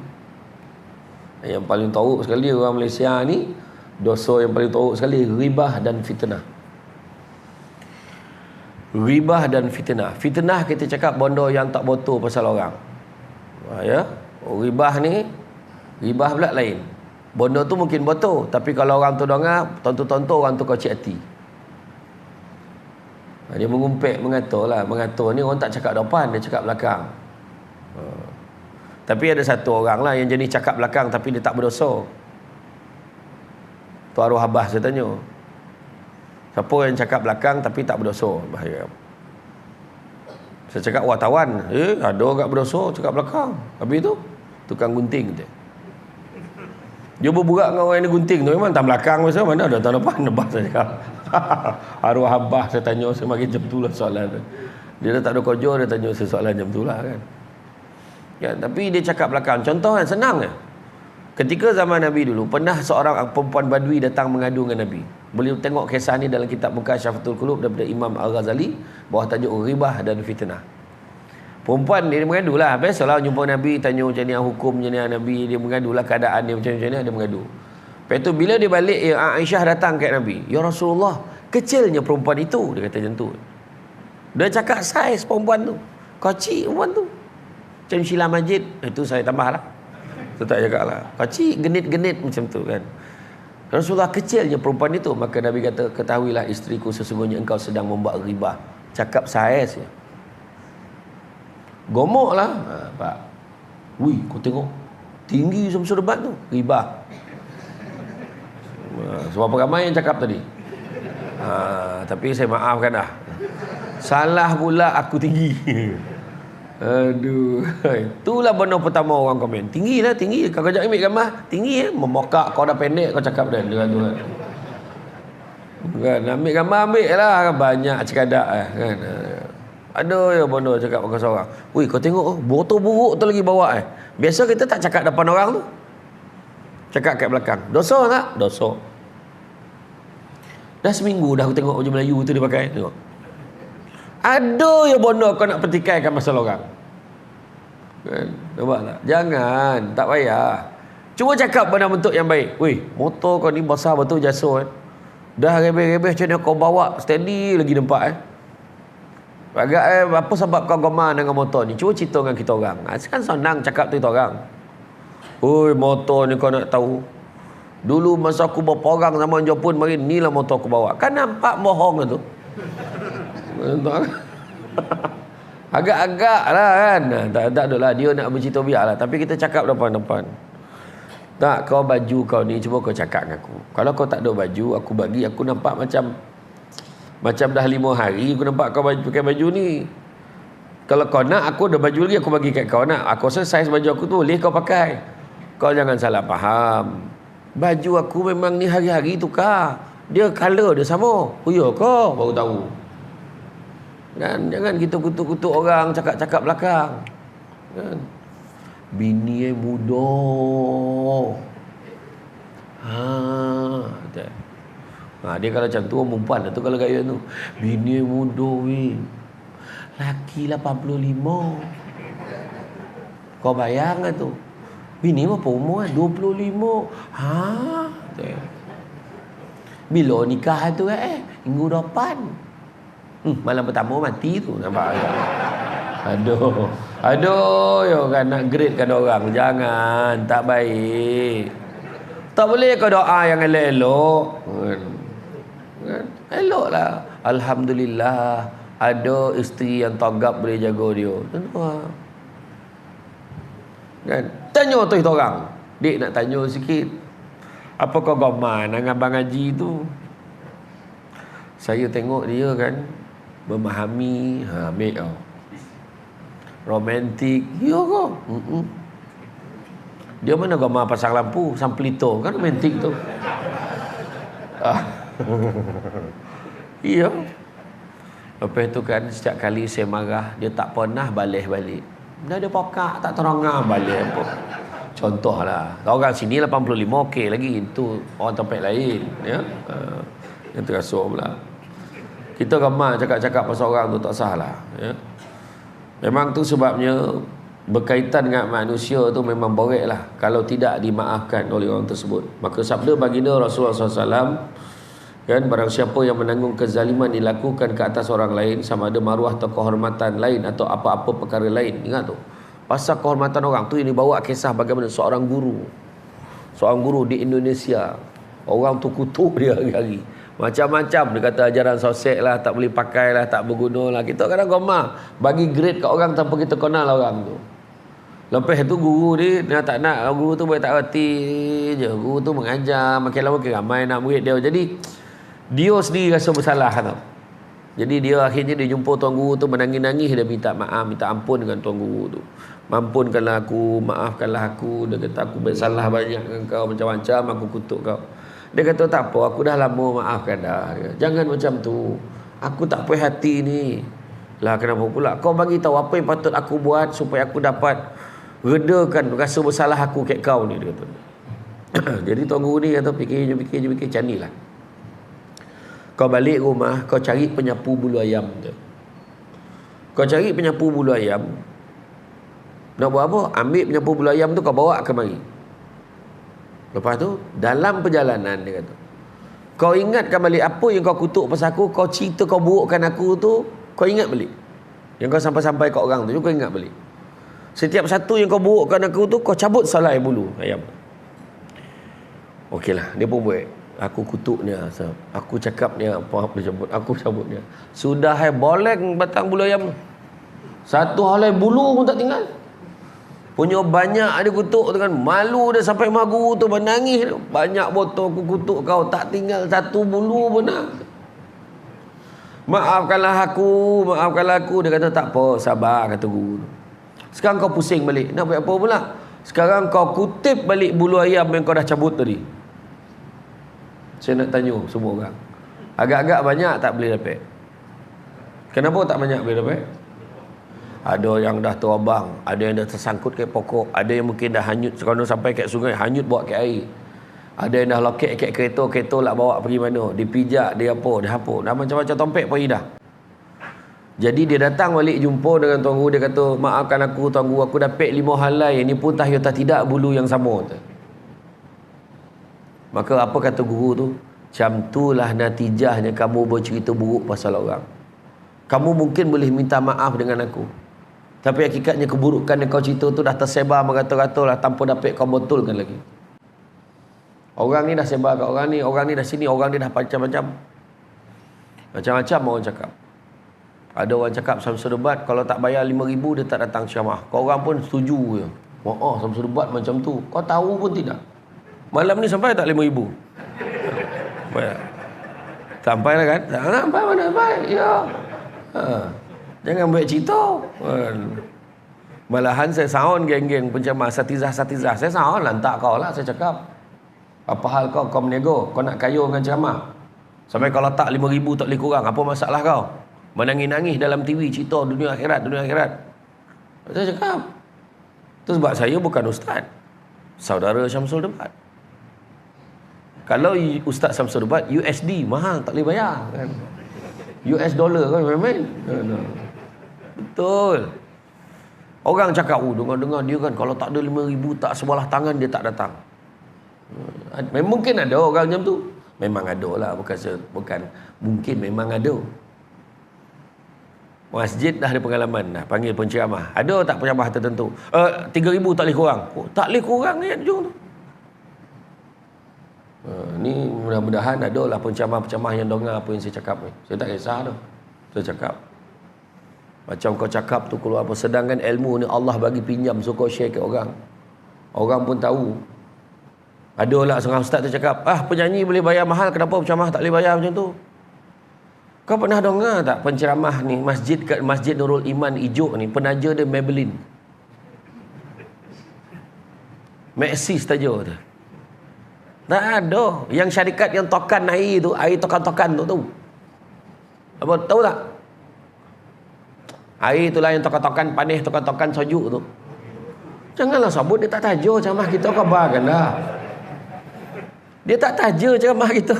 Yang paling teruk sekali orang Malaysia ni, dosa yang paling teruk sekali, ribah dan fitnah. Ribah dan fitnah. Fitnah kita cakap benda yang tak betul pasal orang. Ya. Ribah ni, ribah pula lain. Benda tu mungkin betul, tapi kalau orang tu dengar, tonton-tonton orang tu kocik hati. Dia mengumpet, mengatur ni orang tak cakap depan, dia cakap belakang. Tapi ada satu orang lah yang jenis cakap belakang tapi dia tak berdosa. Tu arwah Abah saya tanya, siapa yang cakap belakang tapi tak berdosa? Bahaya. Saya cakap wartawan, ada orang berdosa cakap belakang. Habis tu tukang gunting je. Dia berburak dengan orang yang gunting tu, memang tak belakang masa mana ada tahun depan. Abah saya cakap. Arwah Abah saya tanya, saya makin jam tu lah soalan. Dia dah tak ada kerja, dia tanya saya soalan jam tu lah kan. Ya, tapi dia cakap belakang. Contoh kan, senang kan. Ketika zaman Nabi dulu, pernah seorang perempuan Badui datang mengadu dengan Nabi. Boleh tengok kisah ni dalam kitab Mukasyafatul Qulub daripada Imam Al-Ghazali, bawah tajuk Ribah dan Fitnah. Perempuan dia mengadu lah. Biasalah jumpa Nabi, tanya macam ni hukum macam ni Nabi, dia mengadu lah keadaan dia macam ni, dia mengadu. Lepas tu bila dia balik, Aisyah datang kat Nabi. Ya Rasulullah, kecilnya perempuan itu. Dia kata macam tu. Dia cakap saiz perempuan tu, kecil perempuan tu, macam Sheila Majid. Itu saya tambah lah, saya tak cakap lah, kecil, genit-genit macam tu kan. Rasulullah, kecilnya perempuan itu. Maka Nabi kata, ketahuilah isteriku, sesungguhnya engkau sedang membuat ribah. Cakap saiz ya. Gomok lah. Pak, wih, kau tengok tinggi semua debat tu, ribah. Sebab ramai yang cakap tadi. Tapi saya maafkan dah, salah pula aku tinggi. Aduh, itulah benda pertama orang komen. Tinggi lah, tinggi. Kau kejap ambil gambar, tinggi memokak. Kau dah pendek, kau cakap dah dengan tu kan. Ambil gambar, ambil lah. Banyak cekadak kan. Ada ya benda cakap dengan seorang. Wih, kau tengok botol buruk tu lagi bawa Biasa kita tak cakap depan orang tu, cakap kat belakang. Dosa tak? Dosa. Dah seminggu dah aku tengok baju Melayu tu dia pakai. Tengok. Ada ya benda kau nak pertikaikan pasal orang. Kan? Nampak tak? Jangan, tak payah. Cuma cakap pada bentuk yang baik. Weh, motor kau ni besar betul jasuh Dah rebeh-rebeh macam mana kau bawa steady lagi nampak Agak apa sebab kau gemar dengan motor ni? Cuba cerita dengan kita orang. Kan senang cakap tu kita orang. Oi, motor ni kau nak tahu. Dulu masa aku berperang zaman Jepun mari ni lah motor aku bawa. Kan nampak bohong tu. Agak-agak lah kan. Tak ada lah. Dia nak bercerita biar lah. Tapi kita cakap depan-depan. Tak, kau baju kau ni cuba kau cakap dengan aku. Kalau kau tak ada baju, aku bagi. Aku nampak macam dah 5 hari aku nampak kau pakai baju ni. Kalau kau nak, aku ada baju lagi, aku bagi kat kau nak. Aku rasa saiz baju aku tu boleh kau pakai. Kau jangan salah faham. Baju aku memang ni hari-hari tukar. Dia colour dia sama. Oh ya kau baru tahu. Dan jangan kita kutuk-kutuk orang cakap-cakap belakang. Kan? Bini muda. Dia kalau macam tu orang perempuan lah tu kalau gaya tu. Bini muda weh. Laki 85. Kau bayang lah tu. Bini berapa umur kan? 25. Bila nikah tu minggu depan. Malam pertama mati tu. Nampak tak? Aduh, yo kan nak grade kan orang. Jangan, tak baik. Tak boleh kau doa yang elok-elok. Kan? Eloklah. Alhamdulillah ada isteri yang tagap boleh jaga dia. Kan? Tanya tu kita orang. Dik nak tanya sikit. Apa kau goman dengan Abang Haji tu? Saya tengok dia kan memahami, ambil kau. Romantik. Ya kau. Dia mana gambar pasang lampu, samplito kan romantik tu. Iya. Lepas tu kan setiap kali saya marah, dia tak pernah balik. Dah ada pokak tak terangah balik apa. Contohlah, orang sini 85 okey lagi, itu orang tempat lain ya. Yang terasa pula. Kita ramai cakap-cakap pasal orang tu tak salah ya. Memang tu sebabnya berkaitan dengan manusia tu memang borek lah kalau tidak dimaafkan oleh orang tersebut. Maka sabda baginda Rasulullah SAW kan, barang siapa yang menanggung kezaliman dilakukan ke atas orang lain, sama ada maruah atau kehormatan lain atau apa-apa perkara lain. Ingat tu, pasal kehormatan orang tu ini bawa kisah bagaimana seorang guru di Indonesia, orang tu kutuk dia hari-hari macam-macam. Dia kata ajaran sosial lah, tak boleh pakai lah, tak berguna lah. Kita kadang gomah bagi grade kat orang tanpa kita kenal orang tu. Lepas tu guru dia tak nak, guru tu boleh tak reti je. Guru tu mengajar, makin lama makin ramai nak murid dia. Jadi dia sendiri rasa bersalah tau. Jadi dia akhirnya dia jumpa tuan guru tu menangis-nangis, dia minta maaf, minta ampun dengan tuan guru tu. Mampunkanlah aku, maafkanlah aku. Dia kata aku bersalah banyak dengan kau, macam-macam aku kutuk kau. Dia kata tak apa, aku dah lama maafkan dah. Jangan macam tu. Aku tak puas hati ni. Lah kenapa pula? Kau bagi tahu apa yang patut aku buat supaya aku dapat redakan rasa bersalah aku kat kau ni, dia kata. Jadi tuan guru ni kata fikir macam ni lah. Kau balik rumah, kau cari penyapu bulu ayam tu. Kau cari penyapu bulu ayam. Nak buat apa? Ambil penyapu bulu ayam tu kau bawa ke mari. Lepas tu dalam perjalanan dia kata, kau ingatkan balik apa yang kau kutuk pasal aku, kau cerita kau burukkan aku tu, kau ingat balik. Yang kau sampai-sampai kat orang tu, kau ingat balik. Setiap satu yang kau burukkan aku tu, kau cabut salai bulu ayam. Okeylah, dia pun buat. Aku kutuknya, aku cakapnya apa cabut, aku cabutnya. Sudah boleng batang bulu ayam. Satu helai bulu pun tak tinggal. Punya banyak dia kutuk dengan malu dia sampai mak guru tu menangis. Banyak botol aku kutuk kau, tak tinggal satu bulu pun nak. Maafkanlah aku. Dia kata tak apa, sabar, kata guru. Sekarang kau pusing balik, nak buat apa pula? Sekarang kau kutip balik bulu ayam yang kau dah cabut tadi. Saya nak tanya semua orang, agak-agak banyak tak boleh dapat? Kenapa tak banyak boleh dapat? Ada yang dah terobang, ada yang dah tersangkut ke pokok, ada yang mungkin dah hanyut sekolah sampai kat sungai, hanyut bawa ke air. Ada yang dah loket kat kereta nak bawa pergi mana, dipijak, dia apa, dah macam-macam tompek pun dah. Jadi dia datang balik jumpa dengan Tuan Guru. Dia kata, maafkan aku Tuan Guru, aku dapat 5 halai. Ini pun tahyata tidak bulu yang sama. Maka apa kata guru tu? Macam itulah natijahnya kamu bercerita buruk pasal orang. Kamu mungkin boleh minta maaf dengan aku, tapi hakikatnya keburukan yang kau cerita tu dah tersebar merata-rata lah, tanpa dapat kau betulkan lagi. Orang ni dah sebar kat orang ni dah sini, orang ni dah macam-macam. Macam-macam orang cakap. Ada orang cakap Samsul Debat kalau tak bayar 5,000 dia tak datang ceramah. Kau orang pun setuju je. Wah, Samsul Debat macam tu. Kau tahu pun tidak. Malam ni sampai tak 5,000? Sampai lah kan? Sampai mana sampai? Ya. Jangan buat cerita. Malahan saya sound geng-geng pencemah satizah-satizah. Saya sound lantak kau lah, saya cakap. Apa hal kau menego? Kau nak kayu dengan ceramah? Sampai kalau tak 5,000 tak boleh kurang. Apa masalah kau? Menangis-nangis dalam TV cerita dunia akhirat. Saya cakap. Itu sebab saya bukan ustaz. Saudara Syamsul Debat. Kalau Ustaz Syamsul Debat, USD mahal, tak boleh bayar kan. US dollar kan main-main. Betul. Orang cakap, dengar-dengar dia kan kalau tak ada 5,000 tak sebelah tangan dia tak datang. Mungkin ada orang macam tu. Memang ada lah, bukan mungkin, memang ada. Masjid dah ada pengalaman dah, panggil penceramah. Ada tak penceramah tertentu? 3,000 tak boleh kurang. Tak boleh kurang ni hujung tu. Ni mudah-mudahan ada lah penceramah-penceramah yang dengar apa yang saya cakap ni. Saya tak kisah tu. Saya cakap. Macam kau cakap tu keluar apa. Sedangkan ilmu ni Allah bagi pinjam, so kau share ke orang. Orang pun tahu. Ada lah seorang ustaz tu cakap, penyanyi boleh bayar mahal, kenapa penceramah tak boleh bayar macam tu? Kau pernah dengar tak penceramah ni Masjid Nurul Iman Ijuk ni, penaja dia Maybelline. Maxis taja tu. Tak ada. Yang syarikat yang tokan air tu, air tokan-tokan tu. Apa tahu tak? Air itulah yang tokan-tokan panis, tokan-tokan sojuk tu. Janganlah sebut dia tak taja ceramah kita, khabarkan dah. Dia tak taja ceramah kita.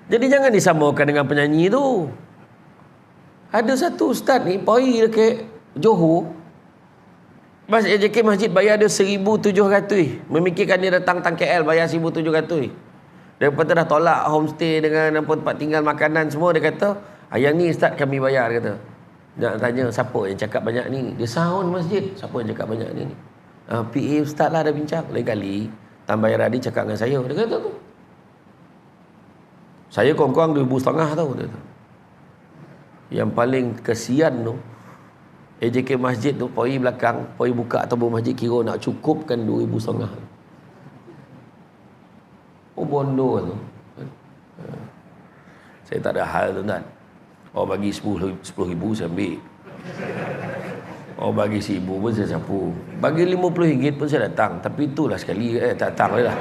Jadi jangan disamakan dengan penyanyi tu. Ada satu ustaz ni pergi dekat Johor, Masjid JK Masjid bayar dia 1,700. Memikirkan dia datang KL bayar 1,700. Daripada dah tolak homestay dengan apa tempat tinggal, makanan semua, dia kata, yang ni ustaz kami bayar, dia kata. Nak tanya siapa yang cakap banyak ni? Dia sound masjid. Siapa yang cakap banyak ni? PA ustaz lah dah bincang. Lain kali Tan Bayar Radi cakap dengan saya. Dia kata tu. Saya kurang-kurang 2,500 tau. Dia kata. Yang paling kesian tu, AJK Masjid tu pergi belakang, pergi buka tabung masjid, kira nak cukupkan 2,500. Bondo tu. Saya tak ada hal tu kan. Bagi 10,000 saya ambil. Bagi 1,000 pun saya sapu. Bagi RM50 pun saya datang. Tapi itulah sekali tak datang lah.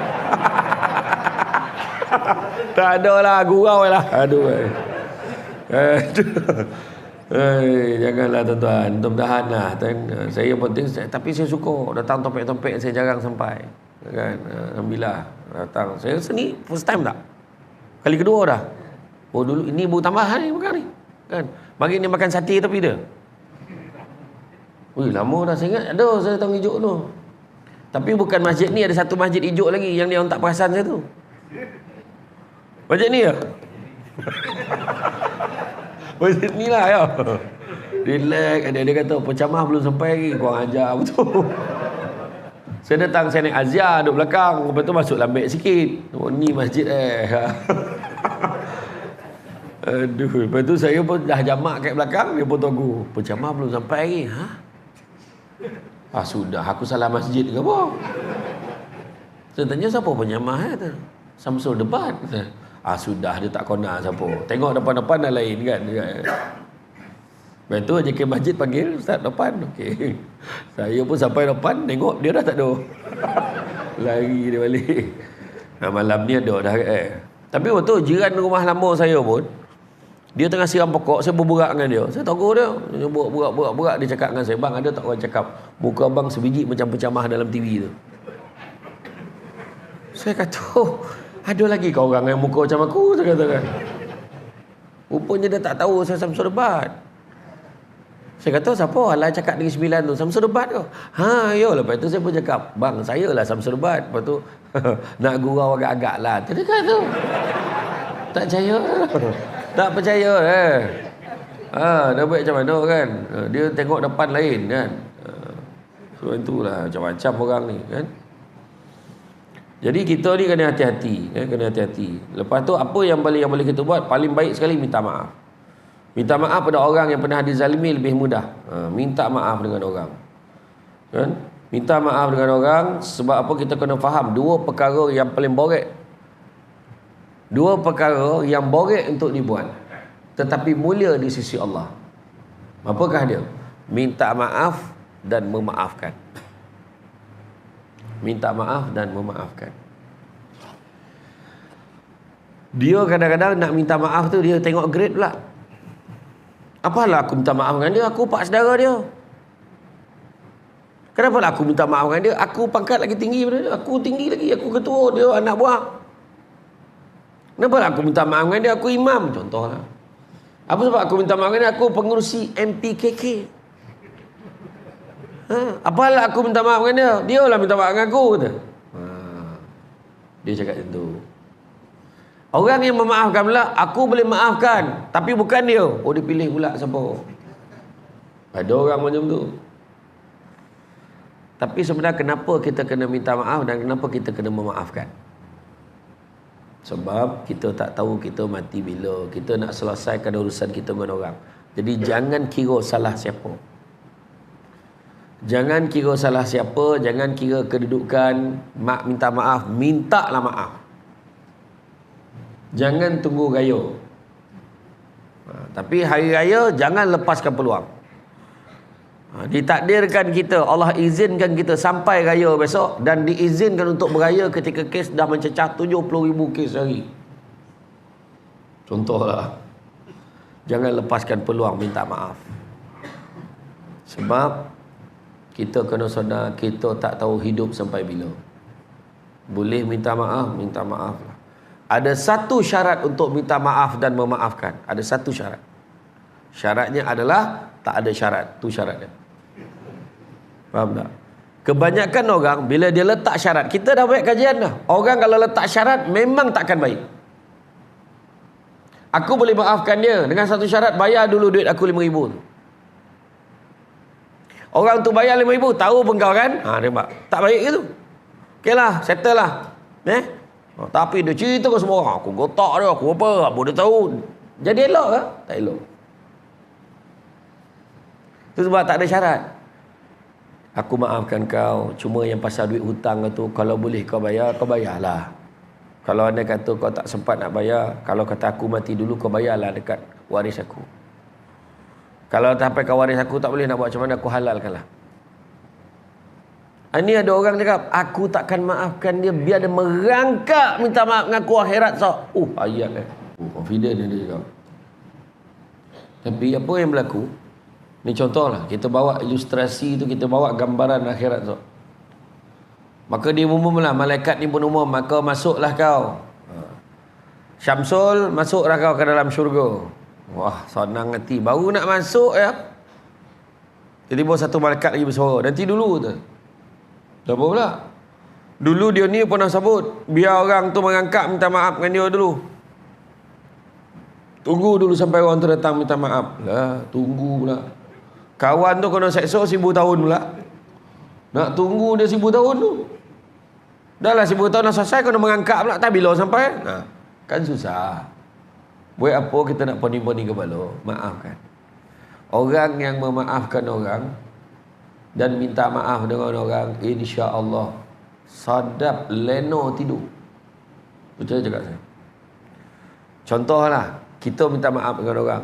Tak ada lah, gurau lah. Aduh. Janganlah tuan-tuan, mudah-mudahan lah. Saya penting, tapi saya suka datang topik-topik, saya jarang sampai kan. Alhamdulillah datang. Saya sini first time tak, kali kedua dah. Dulu ini baru tambahan ni bukan ni kan. Bagi ni makan sate tapi dia lama dah saya ingat ada saya datang Ijuk tu. Tapi bukan masjid ni, ada satu masjid Ijuk lagi yang dia orang tak perasan saya tu. Masjid ni ya. Masjid ni lah ya. Relax. Dia kata pencamah belum sampai lagi, korang ajar betul. Saya datang, saya naik Azia duduk belakang. Lepas tu masuk lambat sikit. Ni masjid Aduh. Lepas tu saya pun dah jamak kat belakang. Dia pun tunggu, pencamah belum sampai lagi. Sudah, aku salah masjid ke apa? Saya tanya siapa penyamah Samsul Debat. Sudah, dia tak kena siapa. Tengok depan-depan dah lain kan. Lepas tu JK Masjid panggil ustaz depan. Okey. Saya pun sampai depan, tengok dia dah tak ada. Lari dia balik. Malam ni ada dah Tapi waktu jiran rumah lama saya pun, dia tengah siram pokok, saya berburak dengan dia. Saya tahu dia, burak. Dia cakap dengan saya, bang, ada tak orang cakap muka abang sebiji macam pencamah dalam TV tu? Saya kata, ada lagi kau orang yang muka macam aku? Saya katakan. Rupanya dia tak tahu saya Samsul Debat. Saya kata, siapa lah cakap dengan 9 tu? Samsul Debat ke? Ha, ya. Lepas tu saya pun cakap, bang, saya lah Samsul Debat. Lepas tu, nak gurau agak-agak lah. Dia kata tu. Tak percaya. Tak percaya dah buat macam mana kan? Dia tengok depan lain kan? So itulah macam-macam orang ni kan? Jadi kita ni kena hati-hati kan? Kena hati-hati. Lepas tu apa yang boleh kita buat? Paling baik sekali minta maaf. Minta maaf pada orang yang pernah dizalimi lebih mudah. Minta maaf dengan orang kan? Minta maaf dengan orang. Sebab apa? Kita kena faham dua perkara yang paling borek. Dua perkara yang borek untuk dibuat, tetapi mulia di sisi Allah. Apakah dia? Minta maaf dan memaafkan. Minta maaf dan memaafkan. Dia kadang-kadang nak minta maaf tu, dia tengok grade pula. Apalah aku minta maaf dengan dia? Aku pak saudara dia. Kenapa lah aku minta maaf dengan dia? Aku pangkat lagi tinggi daripada dia. Aku tinggi lagi. Aku ketua, dia anak buah. Kenapa lah aku minta maaf dengan dia? Aku imam, contohlah. Apa sebab aku minta maaf dengan dia? Aku pengurusi MPKK. Apalah aku minta maaf dengan dia? Dia lah minta maaf dengan aku, kata. Dia cakap macam tu. Orang yang memaafkan pula, aku boleh maafkan, tapi bukan dia. Oh, dia pilih pula siapa? Ada orang macam tu. Tapi sebenarnya kenapa kita kena minta maaf dan kenapa kita kena memaafkan? Sebab kita tak tahu kita mati bila. Kita nak selesaikan urusan kita dengan orang. Jadi jangan kira salah siapa. Jangan kira salah siapa. Jangan kira kedudukan. Minta maaf. Mintalah maaf. Jangan tunggu raya. Tapi hari raya jangan lepaskan peluang. Ditakdirkan kita, Allah izinkan kita sampai raya besok, dan diizinkan untuk beraya ketika kes dah mencecah 70,000 kes sehari. Contohlah. Jangan lepaskan peluang minta maaf. Sebab kita kena sedar, kita tak tahu hidup sampai bila. Boleh minta maaf, minta maaf lah. Ada satu syarat untuk minta maaf dan memaafkan. Ada satu syarat. Syaratnya adalah tak ada syarat. Tu syaratnya. Faham tak? Kebanyakan orang bila dia letak syarat, kita dah buat kajian dah. Orang kalau letak syarat memang takkan baik. Aku boleh maafkan dia dengan satu syarat, bayar dulu duit aku 5,000. Orang tu bayar 5,000, tahu pun kau kan? Dia tak baik ke tu? Okey lah, settle lah. Tapi dia cerita ke semua orang, aku gotak dia, aku apa dia tahu. Jadi elok ke? Tak elok. Itu sebab tak ada syarat. Aku maafkan kau, cuma yang pasal duit hutang tu, kalau boleh kau bayar, kau bayarlah. Kalau anda kata kau tak sempat nak bayar, kalau kata aku mati dulu, kau bayarlah dekat waris aku. Kalau sampai kau waris aku tak boleh nak buat macam mana, aku halalkanlah. Ini ada orang cakap, aku takkan maafkan dia, biar dia merangkak minta maaf dengan aku akhirat. Ayat confident dia cakap. Tapi apa yang berlaku? Ni contohlah, kita bawa ilustrasi tu, kita bawa gambaran akhirat tu. Maka dia umumlah, malaikat ni pun umum, maka masuklah kau. Syamsul, masuklah kau ke dalam syurga. Wah, senang hati. Baru nak masuk ya. Tiba-tiba satu malaikat lagi bersuara, nanti dulu tu. Tak apa pula. Dulu dia ni pernah sebut, biar orang tu mengangkat minta maaf dengan dia dulu. Tunggu dulu sampai orang tu datang minta maaf. Lah, tunggu pula. Kawan tu kena seksa 1,000 tahun pula. Nak tunggu dia 1,000 tahun tu. Dah lah 1,000 tahun dah selesai, kena mengangkat pula. Tak bila sampai. Kan susah. Buat apa kita nak poning-poning kepala? Maafkan. Orang yang memaafkan orang dan minta maaf dengan orang, insya-Allah sadap leno tidur. Percaya cakap saya. Contohlah, kita minta maaf dengan orang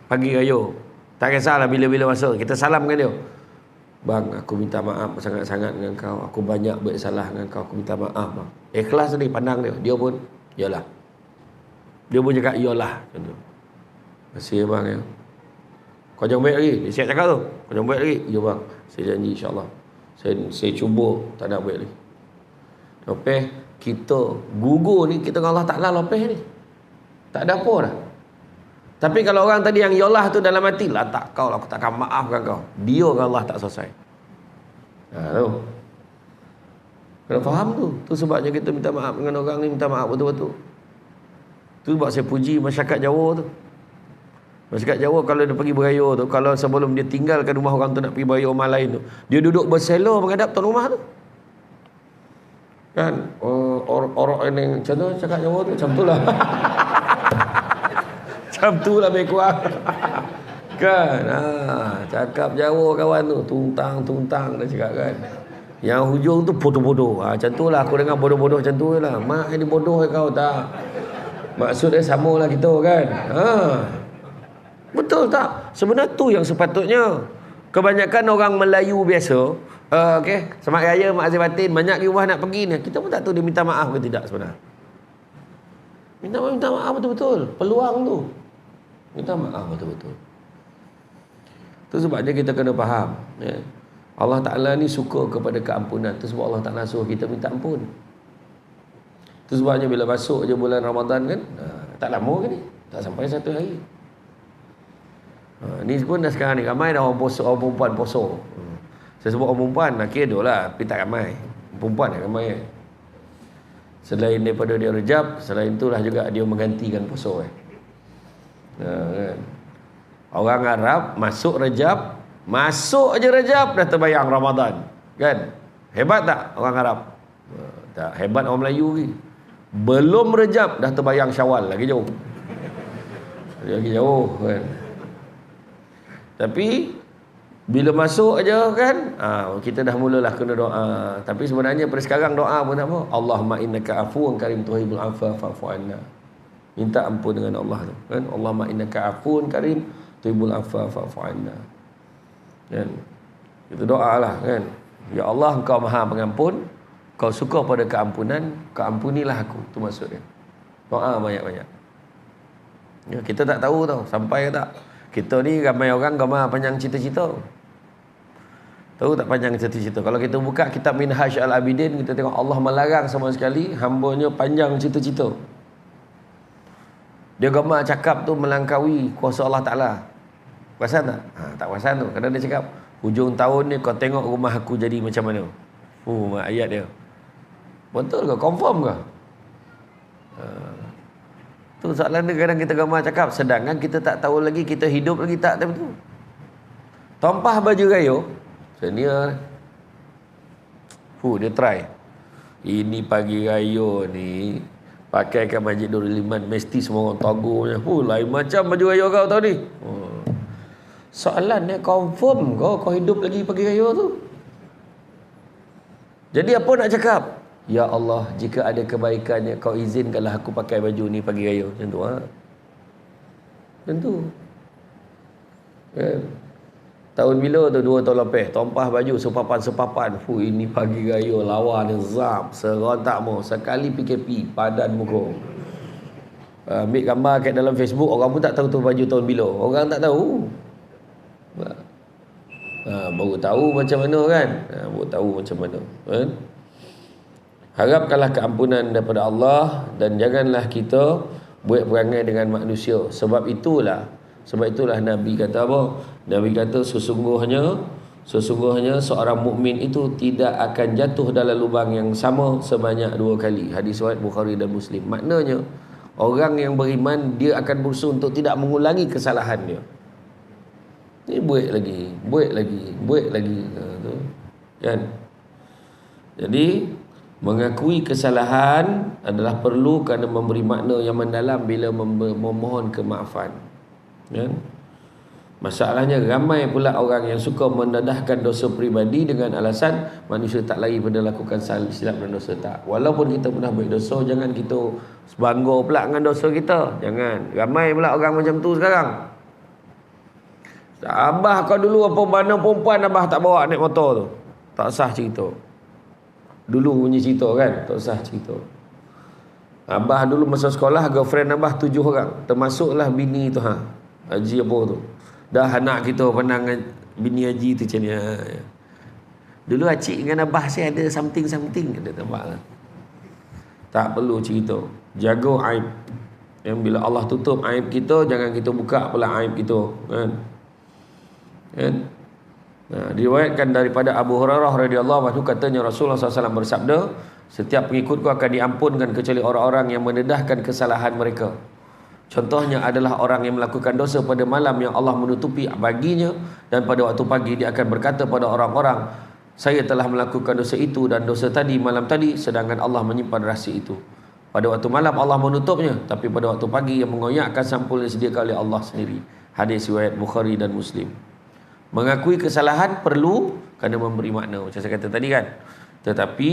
pagi raya, tak kisahlah bila-bila masa, kita salam dengan dia. Bang, aku minta maaf sangat-sangat dengan kau, aku banyak buat salah dengan kau, aku minta maaf bang. Ikhlas ni pandang dia, dia pun yalah. Dia pun cakap yalah. Terima kasih bang ya. Kau jangan baik lagi. Dia siap cakap tu. Kau jangan baik lagi. Ya bang, saya janji insya-Allah. Saya cuba tak nak baik lagi. Lepas kita gugur ni, kita dengan Allah Ta'ala lepas ni. Tak ada apa dah. Tapi kalau orang tadi yang yalah tu dalam hati, lah tak kau lah, aku takkan maafkan kau. Dia dengan Allah tak selesai. Tu. Kena faham tu. Tu sebabnya kita minta maaf dengan orang ni, minta maaf betul-betul. Tu sebab saya puji masyarakat Jawa tu. Masyarakat Jawa kalau dia pergi beraya tu, kalau sebelum dia tinggalkan rumah orang tu nak pergi beraya rumah lain tu, dia duduk berselo menghadap tuan rumah tu. Kan? Orang yang macam tu cakap Jawa tu, macam tu lah. Macam tu lah lebih kurang. Kan? Cakap Jawa kawan tu, tuntang dia cakap kan. Yang hujung tu bodoh-bodoh. Macam tu lah, aku dengar bodoh-bodoh macam tu lah. Mak ini bodoh kau tak? Maksud dia sama lah kita kan. Betul tak? Sebenarnya tu yang sepatutnya. Kebanyakan orang Melayu biasa, okey, Selamat Raya, Mak Azir Batin, banyak di rumah nak pergi ni. Kita pun tak tahu dia minta maaf ke tidak sebenarnya. Minta maaf betul-betul. Peluang tu. Minta maaf betul-betul. Tu sebabnya kita kena faham. Ya. Allah Ta'ala ni suka kepada keampunan. Tu sebab Allah Ta'ala suruh kita minta ampun. Tu sebabnya bila masuk je bulan Ramadan kan, tak lama ke ni? Tak sampai 1 hari. Ni pun dah sekarang ni ramai dah orang perempuan poso. Saya sebut orang perempuan, akhirnya dia lah, tapi tak ramai. Perempuan yang ramai. Selain daripada dia Rejab, selain itulah juga dia menggantikan poso. Kan? Orang Arab masuk Rejab, masuk je Rejab dah terbayang Ramadan. Kan? Hebat tak orang Arab? Tak hebat orang Melayu ni. Belum Rejab dah terbayang Syawal, lagi jauh. Lagi jauh kan. Tapi bila masuk aja kan, kita dah mulalah kena doa. Tapi sebenarnya pada sekarang doa pun tak apa. Allahumma innaka afuwun karim tuhibbul afwa fa'fu anna. Minta ampun dengan Allah tu kan. Allahumma innaka afuwun karim tuhibbul afwa fa'fu anna. Kan? Itu doalah kan. Ya Allah, Engkau Maha Pengampun, Kau suka pada keampunan, Kau ampunilah aku. Tu maksudnya. Doa banyak-banyak. Ya, kita tak tahu tau sampai ke tak. Kita ni ramai orang gambar panjang cita-cita. Tahu tak panjang cita-cita? Kalau kita buka kitab Minhaj Al-Abidin, kita tengok Allah melarang sama sekali hamba-Nya panjang cita-cita. Dia gambar cakap tu melangkaui kuasa Allah Ta'ala. Perasan tak? Tak perasan tu. Kadang dia cakap, hujung tahun ni kau tengok rumah aku jadi macam mana. Ayat dia. Betul ke? Confirm ke? Tu soalan dia kadang kita gambar cakap, sedangkan kita tak tahu lagi kita hidup lagi tak betul. Tumpah baju raya, senior. Dia try. Ini pagi raya ni pakaikan Masjid Nurul Iman, mesti semua orang tagurnya. Lain macam baju raya kau tahu ni. Soalan dia confirm kau hidup lagi pagi raya tu. Jadi apa nak cakap? Ya Allah, jika ada kebaikannya, Kau izinkanlah aku pakai baju ni pagi raya. Macam tu. Macam tu. Tahun bila tu? 2 tahun lepas. Tumpah baju sepapan-sepapan. Ini pagi raya. Lawa ni zap. Serontak mau. Sekali PKP. Padan muka. Ambil gambar kat dalam Facebook. Orang pun tak tahu tu baju tahun bila. Orang tak tahu. Baru tahu macam mana kan. Baru tahu macam mana kan. Harapkanlah keampunan daripada Allah dan janganlah kita buat perangai dengan manusia. Sebab itulah Nabi kata apa? Nabi kata sesungguhnya seorang mukmin itu tidak akan jatuh dalam lubang yang sama sebanyak 2 kali. Hadis riwayat Bukhari dan Muslim. Maknanya orang yang beriman dia akan berusaha untuk tidak mengulangi kesalahan dia. Ni buat lagi. Kan? Jadi mengakui kesalahan adalah perlu kerana memberi makna yang mendalam bila memohon kemaafan. Kan? Masalahnya ramai pula orang yang suka mendedahkan dosa peribadi dengan alasan manusia tak lari pada lakukan silap dan dosa tak. Walaupun kita pernah buat dosa, jangan kita bangga pula dengan dosa kita. Jangan. Ramai pula orang macam tu sekarang. Abah kau dulu apa mana perempuan abah tak bawa naik motor tu. Tak sah cerita. Dulu punya cerita kan, tak usah cerita. Abah dulu masa sekolah, girlfriend abah 7 orang. Termasuklah bini tu Haji apa tu. Dah anak kita pandang bini Haji tu macam ni. Dulu acik dengan abah saya ada something. Ada tambah lah. Tak perlu cerita. Jaga aib. Yang bila Allah tutup aib kita, jangan kita buka pula aib kita, kan? Kan? Nah, diriwayatkan daripada Abu Hurairah radhiyallahu anhu, katanya Rasulullah SAW bersabda, setiap pengikutku akan diampunkan kecuali orang-orang yang mendedahkan kesalahan mereka. Contohnya adalah orang yang melakukan dosa pada malam yang Allah menutupi baginya, dan pada waktu pagi dia akan berkata pada orang-orang, saya telah melakukan dosa itu dan dosa tadi malam tadi, sedangkan Allah menyimpan rahsia itu. Pada waktu malam Allah menutupnya, tapi pada waktu pagi yang mengoyakkan sampul yang disediakan oleh Allah sendiri. Hadis riwayat Bukhari dan Muslim. Mengakui kesalahan perlu kerana memberi makna, macam saya kata tadi kan. Tetapi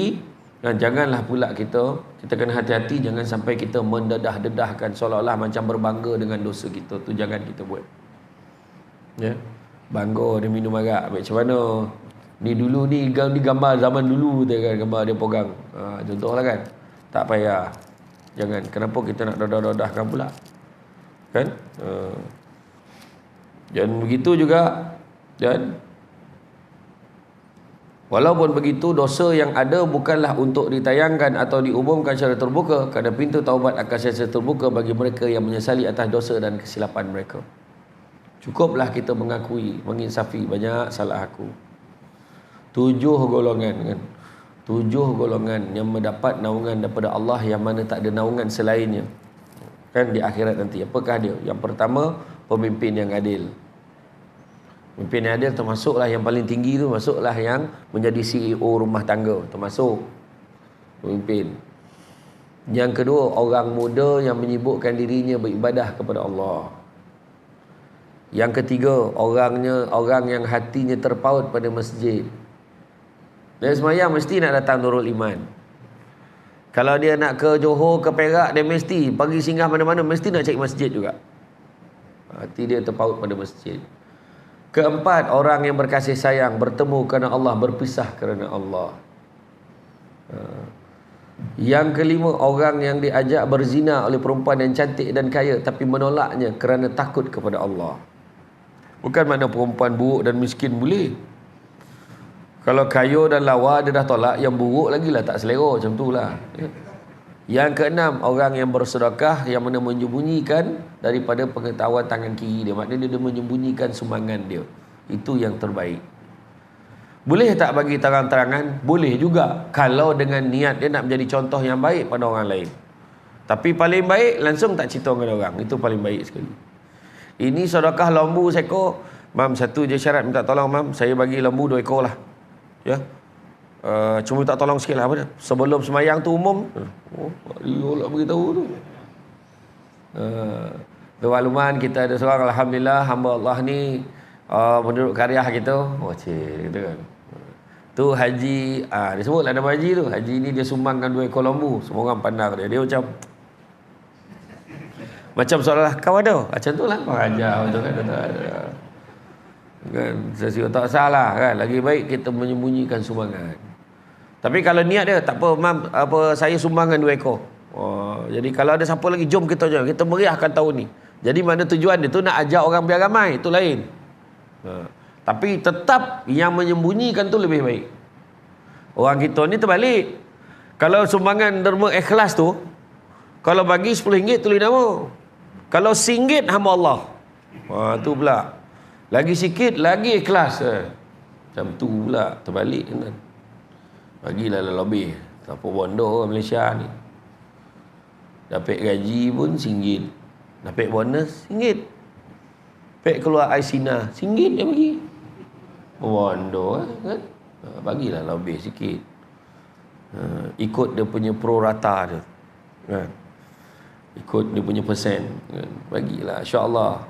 janganlah pula kita kena hati-hati, jangan sampai kita mendedah-dedahkan seolah-olah macam berbangga dengan dosa kita. Tu jangan kita buat. Ya. Bangga dia minum arak, macam mana? Ni dulu ni gambar zaman dulu dia kan, gambar dia pegang. Contohlah kan. Tak payah. Jangan. Kenapa kita nak dedah-dedahkan pula? Kan? Dan begitu juga. Dan walaupun begitu, dosa yang ada bukanlah untuk ditayangkan atau diumumkan secara terbuka, kerana pintu taubat akan secara terbuka bagi mereka yang menyesali atas dosa dan kesilapan mereka. Cukuplah kita mengakui, menginsafi, banyak salah aku. 7 golongan kan, 7 golongan yang mendapat naungan daripada Allah, yang mana tak ada naungan selainnya kan di akhirat nanti. Apakah dia? Yang pertama, pemimpin yang adil. Pemimpin yang adil termasuklah yang paling tinggi tu, masuklah yang menjadi CEO rumah tangga, termasuk pemimpin. Yang kedua, orang muda yang menyibukkan dirinya beribadah kepada Allah. Yang ketiga, orang yang hatinya terpaut pada masjid. Dia semayang mesti nak datang Nurul Iman. Kalau dia nak ke Johor, ke Perak, dia mesti pergi singgah mana-mana, mesti nak cari masjid juga. Hati dia terpaut pada masjid. Keempat, orang yang berkasih sayang, bertemu kerana Allah, berpisah kerana Allah. Yang kelima, orang yang diajak berzina oleh perempuan yang cantik dan kaya, tapi menolaknya kerana takut kepada Allah. Bukan makna perempuan buruk dan miskin boleh. Kalau kaya dan lawa dia dah tolak, yang buruk lagi lah tak selera, macam tu lah. Yang keenam, orang yang bersedekah, yang mana menyembunyikan daripada pengetahuan tangan kiri dia. Maknanya dia menyembunyikan sumbangan dia. Itu yang terbaik. Boleh tak bagi terang-terangan? Boleh juga, kalau dengan niat dia nak menjadi contoh yang baik pada orang lain. Tapi paling baik langsung tak cerita dengan orang. Itu paling baik sekali. Ini sedekah lembu seekor. Mam, satu je syarat minta tolong mam, saya bagi lembu 2 ekor lah. Ya. Cuma tak tolong sikit lah, apa dia? Sebelum semayang tu umum. Dia nak beritahu tu. Bermakluman kita ada seorang, alhamdulillah, hamba Allah ni penduduk Karyah kita. Oh cik, gitu kan. Tu haji, dia sebutlah nama haji tu. Haji ni dia sumbangkan 2 ekor lembu. Semua orang pandang dia. Dia macam seolah kau ada. Macam tu lah. Kau ajar betul kan. Kan, sesuatu tak salah kan. Lagi baik kita menyembunyikan sumbangan. Tapi kalau niat dia, tak apa mam, saya sumbangkan 2 ekor. Jadi kalau ada siapa lagi, jom kita meriahkan tahun ni. Jadi mana tujuan dia tu nak ajak orang biar ramai, itu lain. Tapi tetap yang menyembunyikan tu lebih baik. Orang kita ni terbalik. Kalau sumbangan derma ikhlas tu, kalau bagi RM10 tulis nama. Kalau RM1 hamba Allah. Tu pula. Lagi sikit, lagi ikhlas. Macam tu pula, terbalik kan. Bagilah lebih. Tak apa bondo Malaysia ni. Dapat gaji pun RM1. Dapat bonus RM1. Dapat keluar Aisina RM1 dia bagi. Bondo kan. Bagilah lebih sikit. Ikut dia punya prorata dia. Kan. Ikut dia punya persen. Kan. Bagilah insya-Allah.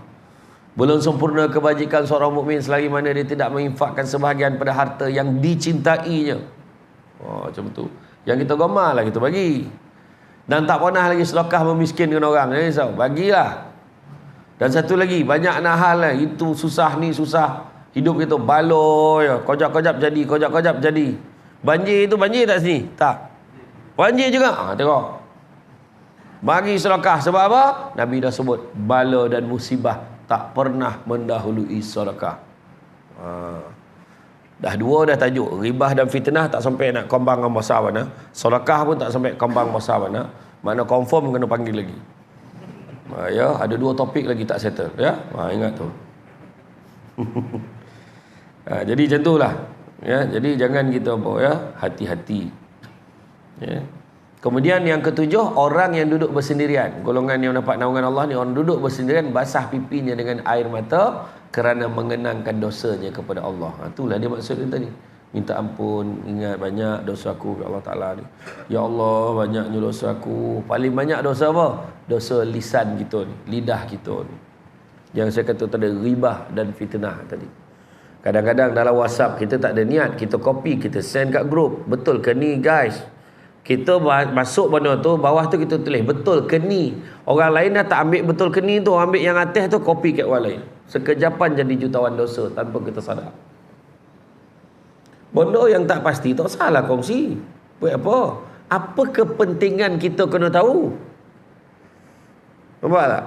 Belum sempurna kebajikan seorang mukmin selagi mana dia tidak menginfakkan sebahagian pada harta yang dicintainya. Macam tu. Yang kita gemar lah kita bagi. Dan tak pernah lagi sedekah memiskinkan orang. Jangan bagilah. Dan satu lagi, banyak nak hal lah. Itu susah ni susah. Hidup kita baloi. Kojap-kojap jadi. Banjir itu banjir tak sini? Tak. Banjir juga. Tengok. Bagi sedekah. Sebab apa? Nabi dah sebut. Bala dan musibah tak pernah mendahului sedekah. Dah dua dah tajuk. Ribah dan fitnah tak sampai nak kembang dengan besar mana. Sedekah pun tak sampai kembang besar mana. Mana confirm kena panggil lagi. Ya, ada 2 topik lagi tak settle, ya. Ingat tu. Jadi macam itulah. Ya, jadi jangan kita apa ya, hati-hati. Ya. Kemudian yang ketujuh, orang yang duduk bersendirian. Golongan yang dapat naungan Allah ni, orang duduk bersendirian basah pipinya dengan air mata kerana mengenangkan dosanya kepada Allah. Itulah dia maksud dia tadi. Minta ampun, ingat banyak dosa aku ke Allah Ta'ala ni. Ya Allah, banyaknya dosa aku. Paling banyak dosa apa? Dosa lisan kita ni, lidah kita ni. Yang saya kata tadi, ribah dan fitnah tadi. Kadang-kadang dalam WhatsApp kita tak ada niat, kita copy, kita send kat grup. Betul ke ni guys? Kita masuk benda tu, bawah tu kita tulis betul ke ni. Orang lain dah tak ambil betul ke ni tu, ambil yang atas tu copy kat orang lain. Sekejapan jadi jutawan dosa tanpa kita sadar. Benda yang tak pasti tak salah kongsi. Buat apa? Apa kepentingan kita kena tahu? Nampak tak?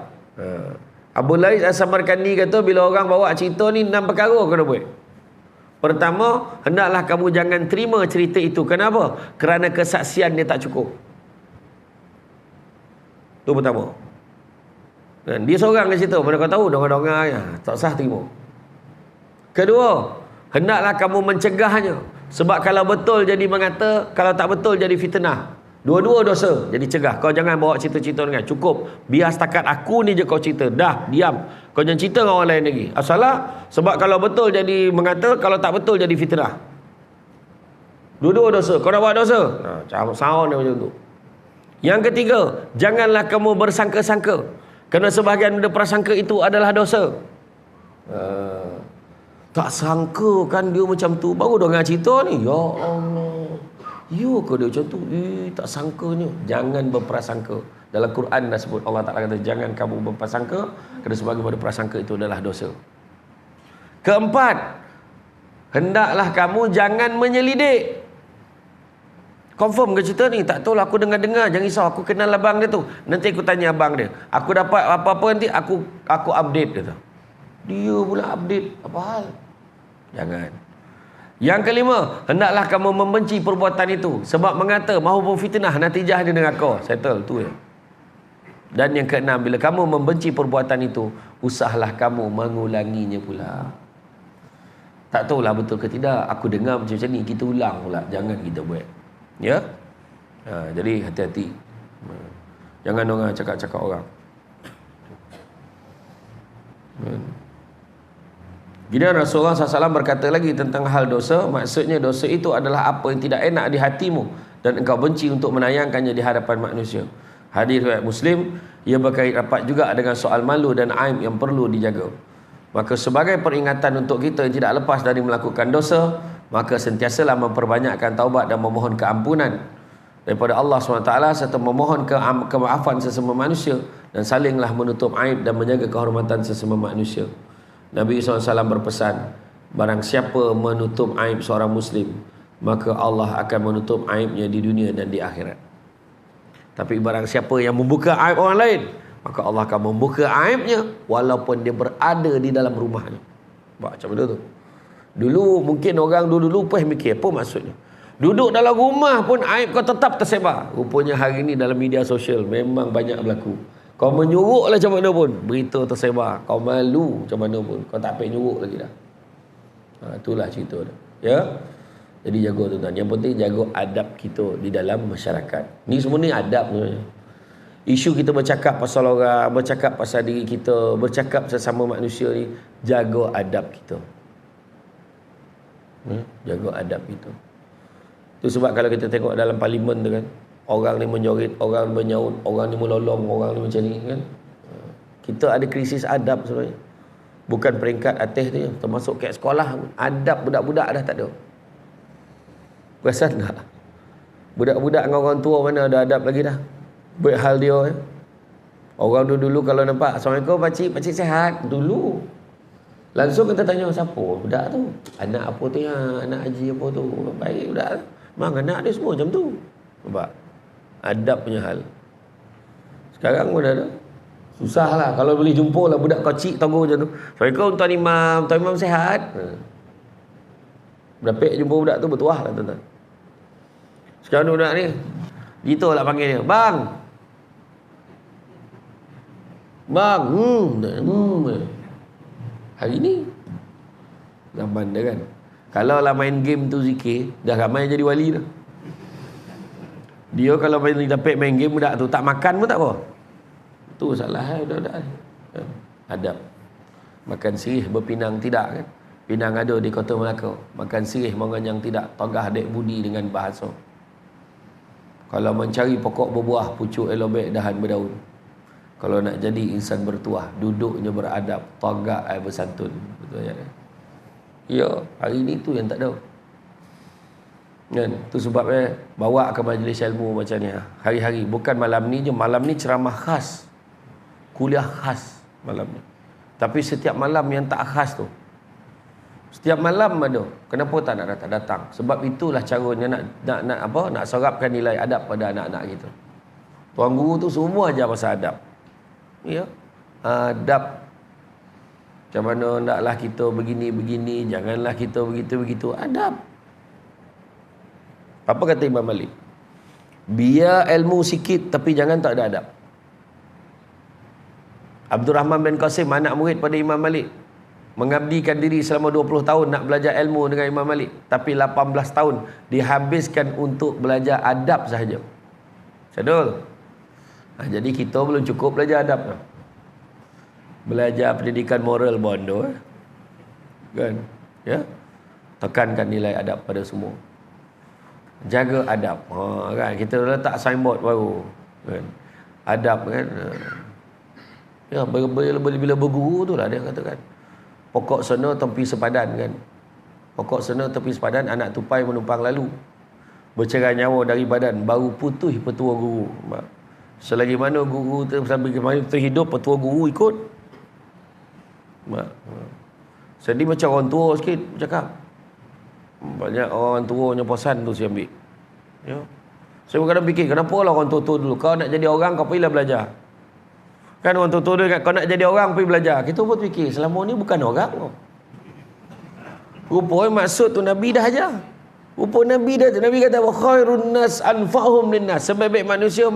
Abu Lais As-Samarkandi kata bila orang bawa cerita ni 6 perkara kena buat. Pertama, hendaklah kamu jangan terima cerita itu. Kenapa? Kerana kesaksian dia tak cukup. Itu pertama. Dan dia seorang ke cerita, mana kau tahu dengar-dengar ya, tak sah terima. Kedua, hendaklah kamu mencegahnya. Sebab kalau betul jadi mengata, kalau tak betul jadi fitnah. Dua-dua dosa, jadi cegah. Kau jangan bawa cerita-cerita dengan cukup. Biar setakat aku ni je kau cerita. Dah, diam. Kau jangan cerita dengan orang lain lagi. Asalah, sebab kalau betul jadi mengata, kalau tak betul jadi fitnah. Dua-dua dosa. Kau nak buat dosa? Sound dia macam tu. Yang ketiga, janganlah kamu bersangka-sangka. Kerana sebahagian benda prasangka itu adalah dosa. Tak sangka kan dia macam tu. Baru dengar cerita ni. Ya Allah. Ya ke dia macam tu? Tak sangkanya. Jangan berprasangka. Dalam Quran dah sebut, Allah Ta'ala kata, jangan kamu berprasangka, kerana sebagai pada prasangka itu adalah dosa. Keempat, hendaklah kamu jangan menyelidik. Confirm ke cerita ni? Tak tahulah, aku dengar-dengar. Jangan risau, aku kenal abang dia tu. Nanti aku tanya abang dia. Aku dapat apa-apa nanti, aku update dia tu. Dia pula update. Apa hal? Jangan. Yang kelima, hendaklah kamu membenci perbuatan itu. Sebab mengata maupun fitnah, natijah dia dengan kau. Settle, tu ya. Dan yang keenam, bila kamu membenci perbuatan itu, usahlah kamu mengulanginya pula. Tak tahulah betul ke tidak. Aku dengar macam ni, kita ulang pula. Jangan kita buat. Ya? Jadi hati-hati. Jangan orang cakap-cakap orang. Kemudian Rasulullah SAW berkata lagi tentang hal dosa. Maksudnya dosa itu adalah apa yang tidak enak di hatimu dan engkau benci untuk menayangkannya di hadapan manusia. Hadis riwayat Muslim. Ia berkait rapat juga dengan soal malu dan aib yang perlu dijaga. Maka sebagai peringatan untuk kita yang tidak lepas dari melakukan dosa, maka sentiasalah memperbanyakkan taubat dan memohon keampunan daripada Allah SWT, serta memohon kemaafan sesama manusia, dan salinglah menutup aib dan menjaga kehormatan sesama manusia. Nabi SAW berpesan, barang siapa menutup aib seorang Muslim, maka Allah akan menutup aibnya di dunia dan di akhirat. Tapi barang siapa yang membuka aib orang lain, maka Allah akan membuka aibnya walaupun dia berada di dalam rumahnya. Macam mana tu? Dulu mungkin orang dulu pun mikir apa maksudnya. Duduk dalam rumah pun aib kau tetap tersebar. Rupanya hari ini dalam media sosial memang banyak berlaku. Kau menyuruk lah macam mana pun, berita tersebar. Kau malu macam mana pun, kau tak payah nyuruk lagi dah. Itulah cerita dah. Ya. Jadi jaga tuan-tuan. Yang penting jaga adab kita di dalam masyarakat. Ni semua ni adab sebenarnya. Isu kita bercakap pasal orang, bercakap pasal diri kita, bercakap sesama manusia ni, jaga adab kita. Jaga adab kita. Itu sebab kalau kita tengok dalam parlimen tu kan, orang ni menjorit, orang ni menyaut, orang ni melolong, orang ni macam ni kan. Kita ada krisis adab sebenarnya. Bukan peringkat atas tu, termasuk kat sekolah pun. Adab budak-budak dah tak ada. Perasan tak? Budak-budak dengan orang tua mana ada adab lagi dah. Buat hal dia. Orang dulu kalau nampak, Assalamualaikum pakcik sihat. Dulu. Langsung kita tanya, siapa budak tu? Anak apa tu ya? Anak haji apa tu? Baik budak. Memang anak dia semua macam tu. Nampak? Adab punya hal. Sekarang pun ada. Susah lah. Kalau boleh jumpa lah budak kecil tunggu macam tu. Assalamualaikum Tuan Imam. Tuan Imam sihat? Berapa jumpa budak tu bertuah lah tuan-tuan. Sekarang budak ni, gitu lah panggil dia. Bang. Bang, hari ni zaman dia kan. Kalau lah main game tu zikir, dah ramai jadi wali dah. Dia kalau dapat main game budak tu tak makan pun tak apa. Tu salah budak-budak. Adab. Makan sirih berpinang tidak kan. Pinang ada di Kota Melaka. Makan sirih menganyang tidak. Togah dek budi dengan bahasa. Kalau mencari pokok berbuah, pucuk elobek, dahan berdaun. Kalau nak jadi insan bertuah, duduknya beradab, tagak air bersantun. Betul ya? Ya, hari ni tu yang tak ada. Kan? Tu sebabnya bawa ke majlis ilmu macam ni. Hari-hari, bukan malam ni je. Malam ni ceramah khas. Kuliah khas malam ni. Tapi setiap malam yang tak khas tu. Setiap malam ada. Kenapa tak nak datang? Sebab itulah caranya nak serapkan nilai adab pada anak-anak kita. Tuan guru tu semua ajar pasal adab. Ya, adab. Macam mana naklah kita begini-begini, janganlah kita begitu-begitu. Adab. Apa kata Imam Malik? Biar ilmu sikit tapi jangan tak ada adab. Abdul Rahman bin Qasim, anak murid pada Imam Malik, mengabdikan diri selama 20 tahun nak belajar ilmu dengan Imam Malik, tapi 18 tahun dihabiskan untuk belajar adab sahaja. Sadul. Jadi kita belum cukup belajar adab. Belajar pendidikan moral bondo. Kan? Ya? Tekankan nilai adab pada semua. Jaga adab. Kan? Kita letak signboard baru. Kan? Adab kan. Ya, bila berguru tu lah dia katakan. Pokok sana tempi sepadan kan. Pokok sana tepi sepadan, anak tupai menumpang lalu. Bercerai nyawa dari badan, baru putus petua guru. Selagi mana guru sampai terhidup, petua guru ikut. Jadi macam orang tua sikit bercakap. Banyak orang tua yang posan tu saya ambil. Ya. Saya kadang fikir, kenapa lah orang tua dulu, kau nak jadi orang, kau pergilah belajar. Kan orang tua dia kata, kau nak jadi orang, pergi belajar. Kita pun fikir, selama ni bukan orang. Rupanya maksud tu Nabi dah ajar. Nabi kata khairun nas anfa'hum linnas. Sebaik-baik manusia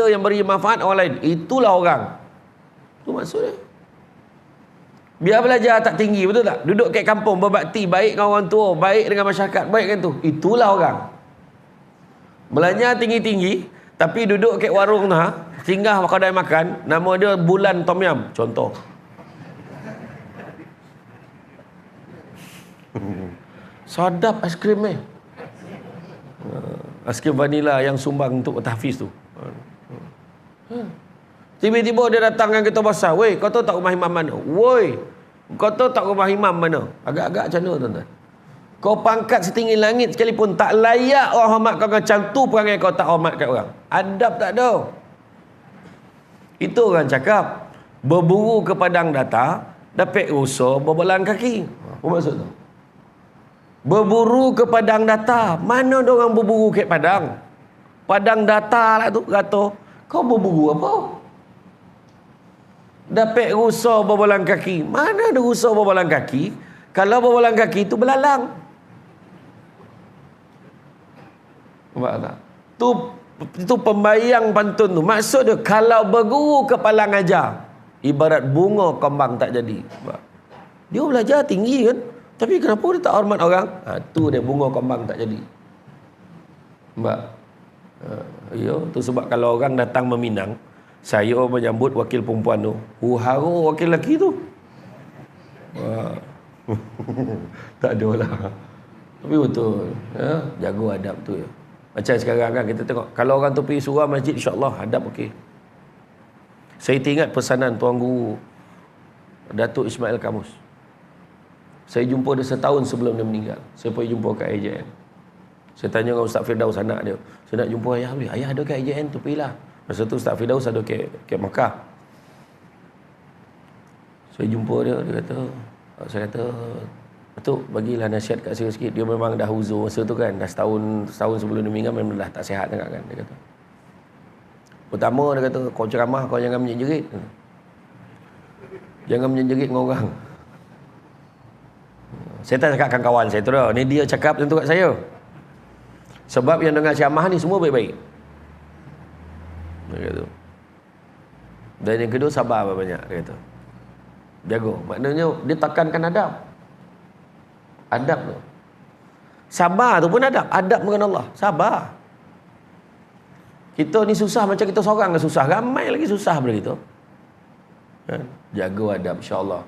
yang beri manfaat orang lain. Itulah orang. Itu maksudnya. Biar belajar tak tinggi, betul tak? Duduk kat kampung berbakti, baik dengan orang tua, baik dengan masyarakat, baik kan tu. Itulah orang. Belajar tinggi-tinggi, tapi duduk kat warung tu, singgah kedai makan, nama dia Bulan Tom Yam, contoh. Sedap aiskrim aiskrim vanila yang sumbang untuk tahfiz tu. Tiba-tiba dia datang dengan kita basah. Weh, kau tahu tak rumah imam mana? Woi, kau tahu tak rumah imam mana? Agak-agak macam mana tuan-tuan? Kau pangkat setinggi langit sekalipun, tak layak orang hormat kau macam tu perangai kau tak hormat kat orang. Adab tak ada. Itu orang cakap, berburu ke padang datar, dapat rusa berbelang kaki. Apa maksud tu? Berburu ke padang datar. Mana ada orang berburu ke padang? Padang datar lah tu, kata. Kau berburu apa? Dapat rusa berbelang kaki. Mana ada rusa berbelang kaki? Kalau berbelang kaki tu belalang. Nampak tak? Itu pembayang pantun tu. Maksud dia, kalau berguru kepala ngajar, ibarat bunga kembang tak jadi. Dia belajar tinggi kan? Tapi kenapa dia tak hormat orang? Tu dia bunga kembang tak jadi. Mbak. Ya, tu sebab kalau orang datang meminang, saya menyambut wakil perempuan tu. Haru wakil lelaki tu. Tak ada lah. Tapi betul. Ya, jaga adab tu ya. Macam sekarang kan kita tengok, kalau orang tu pergi surau masjid, insya-Allah adab okey. Saya teringat pesanan Tuan Guru Datuk Ismail Kamus. Saya jumpa dia setahun sebelum dia meninggal. Saya pergi jumpa kat AJN. Saya tanya dengan Ustaz Firdaus, anak dia. Saya nak jumpa ayah. Ayah ada kat AJN tu, pergilah. Masa tu Ustaz Firdaus ada kat Makkah. Saya jumpa dia, saya kata, Datuk, bagilah nasihat kat saya sikit. Dia memang dah uzur masa tu kan. Dah setahun sebelum dia meninggal memang dah tak sihat sangat kan. Dia kata. Pertama dia kata, kau ceramah kau jangan menjerit. Jangan menjerit dengan orang. Saya tak cakap dengan kawan saya tu dah. Ni dia cakap macam tu kat saya. Sebab yang dengar ceramah ni semua baik-baik. Dia kata. Dan yang kedua, sabar banyak, dia kata. Jaga. Maknanya dia tekankan adab. Adab tu. Sabar tu pun adab. Adab dengan Allah. Sabar. Kita ni susah macam kita seorang susah. Ramai lagi susah daripada kita. Kan? Jaga adab, insya-Allah.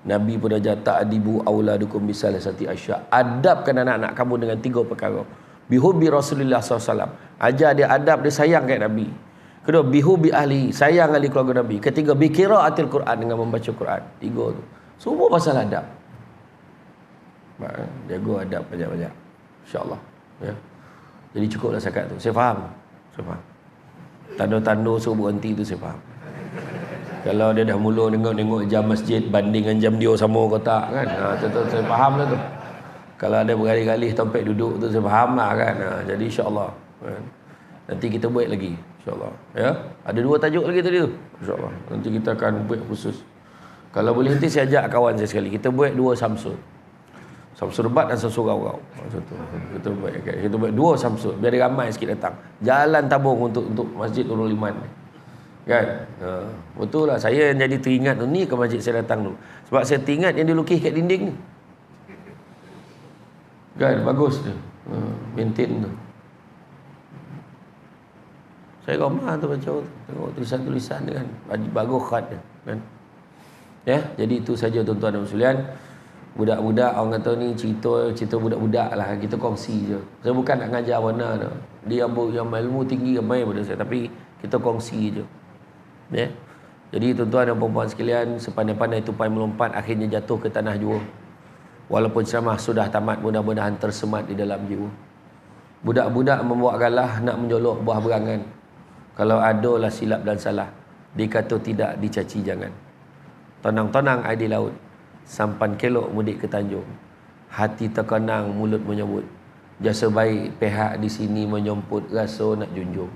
Nabi pun ajar ta'dibu auladukum bisalasati asya. Adabkan anak-anak kamu dengan 3 perkara. Bihubbi Rasulullah SAW. Ajar dia adab, dia sayang kat Nabi. Kedua, bihubbi ahli, sayang ahli keluarga Nabi. Ketiga, biqiraatil Quran, dengan membaca Quran. 3 tu. Semua pasal adab. Jaga adab banyak-banyak, insya-Allah. Ya. Jadi cukuplah setakat tu. Saya faham. Tanda-tanda suruh berhenti tu saya faham. Kalau dia dah mula tengok jam masjid banding dengan jam dia sama ke tak kan. Tu saya faham lah tu. Kalau ada berkali-kali tampik duduk tu saya faham lah kan. Jadi insya-Allah kan. Nanti kita buat lagi insya-Allah. Ya. Ada 2 tajuk lagi tadi tu. Insya-Allah. Nanti kita akan buat khusus. Kalau boleh nanti saya ajak kawan saya sekali. Kita buat 2 Samsud. Samsud Rebat dan Samsud Rau-Rau. Kita buat 2 Samsud biar ramai sikit datang. Jalan tabung untuk Masjid Nurul Iman. Kan? Betul lah. Saya yang jadi teringat tu ni ke masjid saya datang dulu. Sebab saya teringat yang dilukis kat dinding ni. Kan? Bagus tu. Maintain tu. Saya ramah tu baca tu. Tengok tulisan-tulisan dia kan. Bagus khat dia. Kan? Ya, jadi itu saja tuan-tuan dan sekalian. Budak-budak orang kata ni cerita budak-budak lah, kita kongsi je. Saya bukan nak ngajar mana tu. Dia yang ilmu tinggi ramai pada saya, tapi kita kongsi je. Ya. Jadi tuan-tuan dan puan-puan sekalian, sepandai-pandai tupai melompat akhirnya jatuh ke tanah jua. Walaupun ceramah sudah tamat, mudah-mudahan tersemat di dalam jiwa. Budak-budak membuat galah nak menjolok buah berangan. Kalau adalah silap dan salah, dikata tidak, dicaci jangan. Tonang-tonang air di laut, sampan kelok mudik ke Tanjung. Hati terkenang, mulut menyebut. Jasa baik pihak di sini menyomput, rasa nak junjung.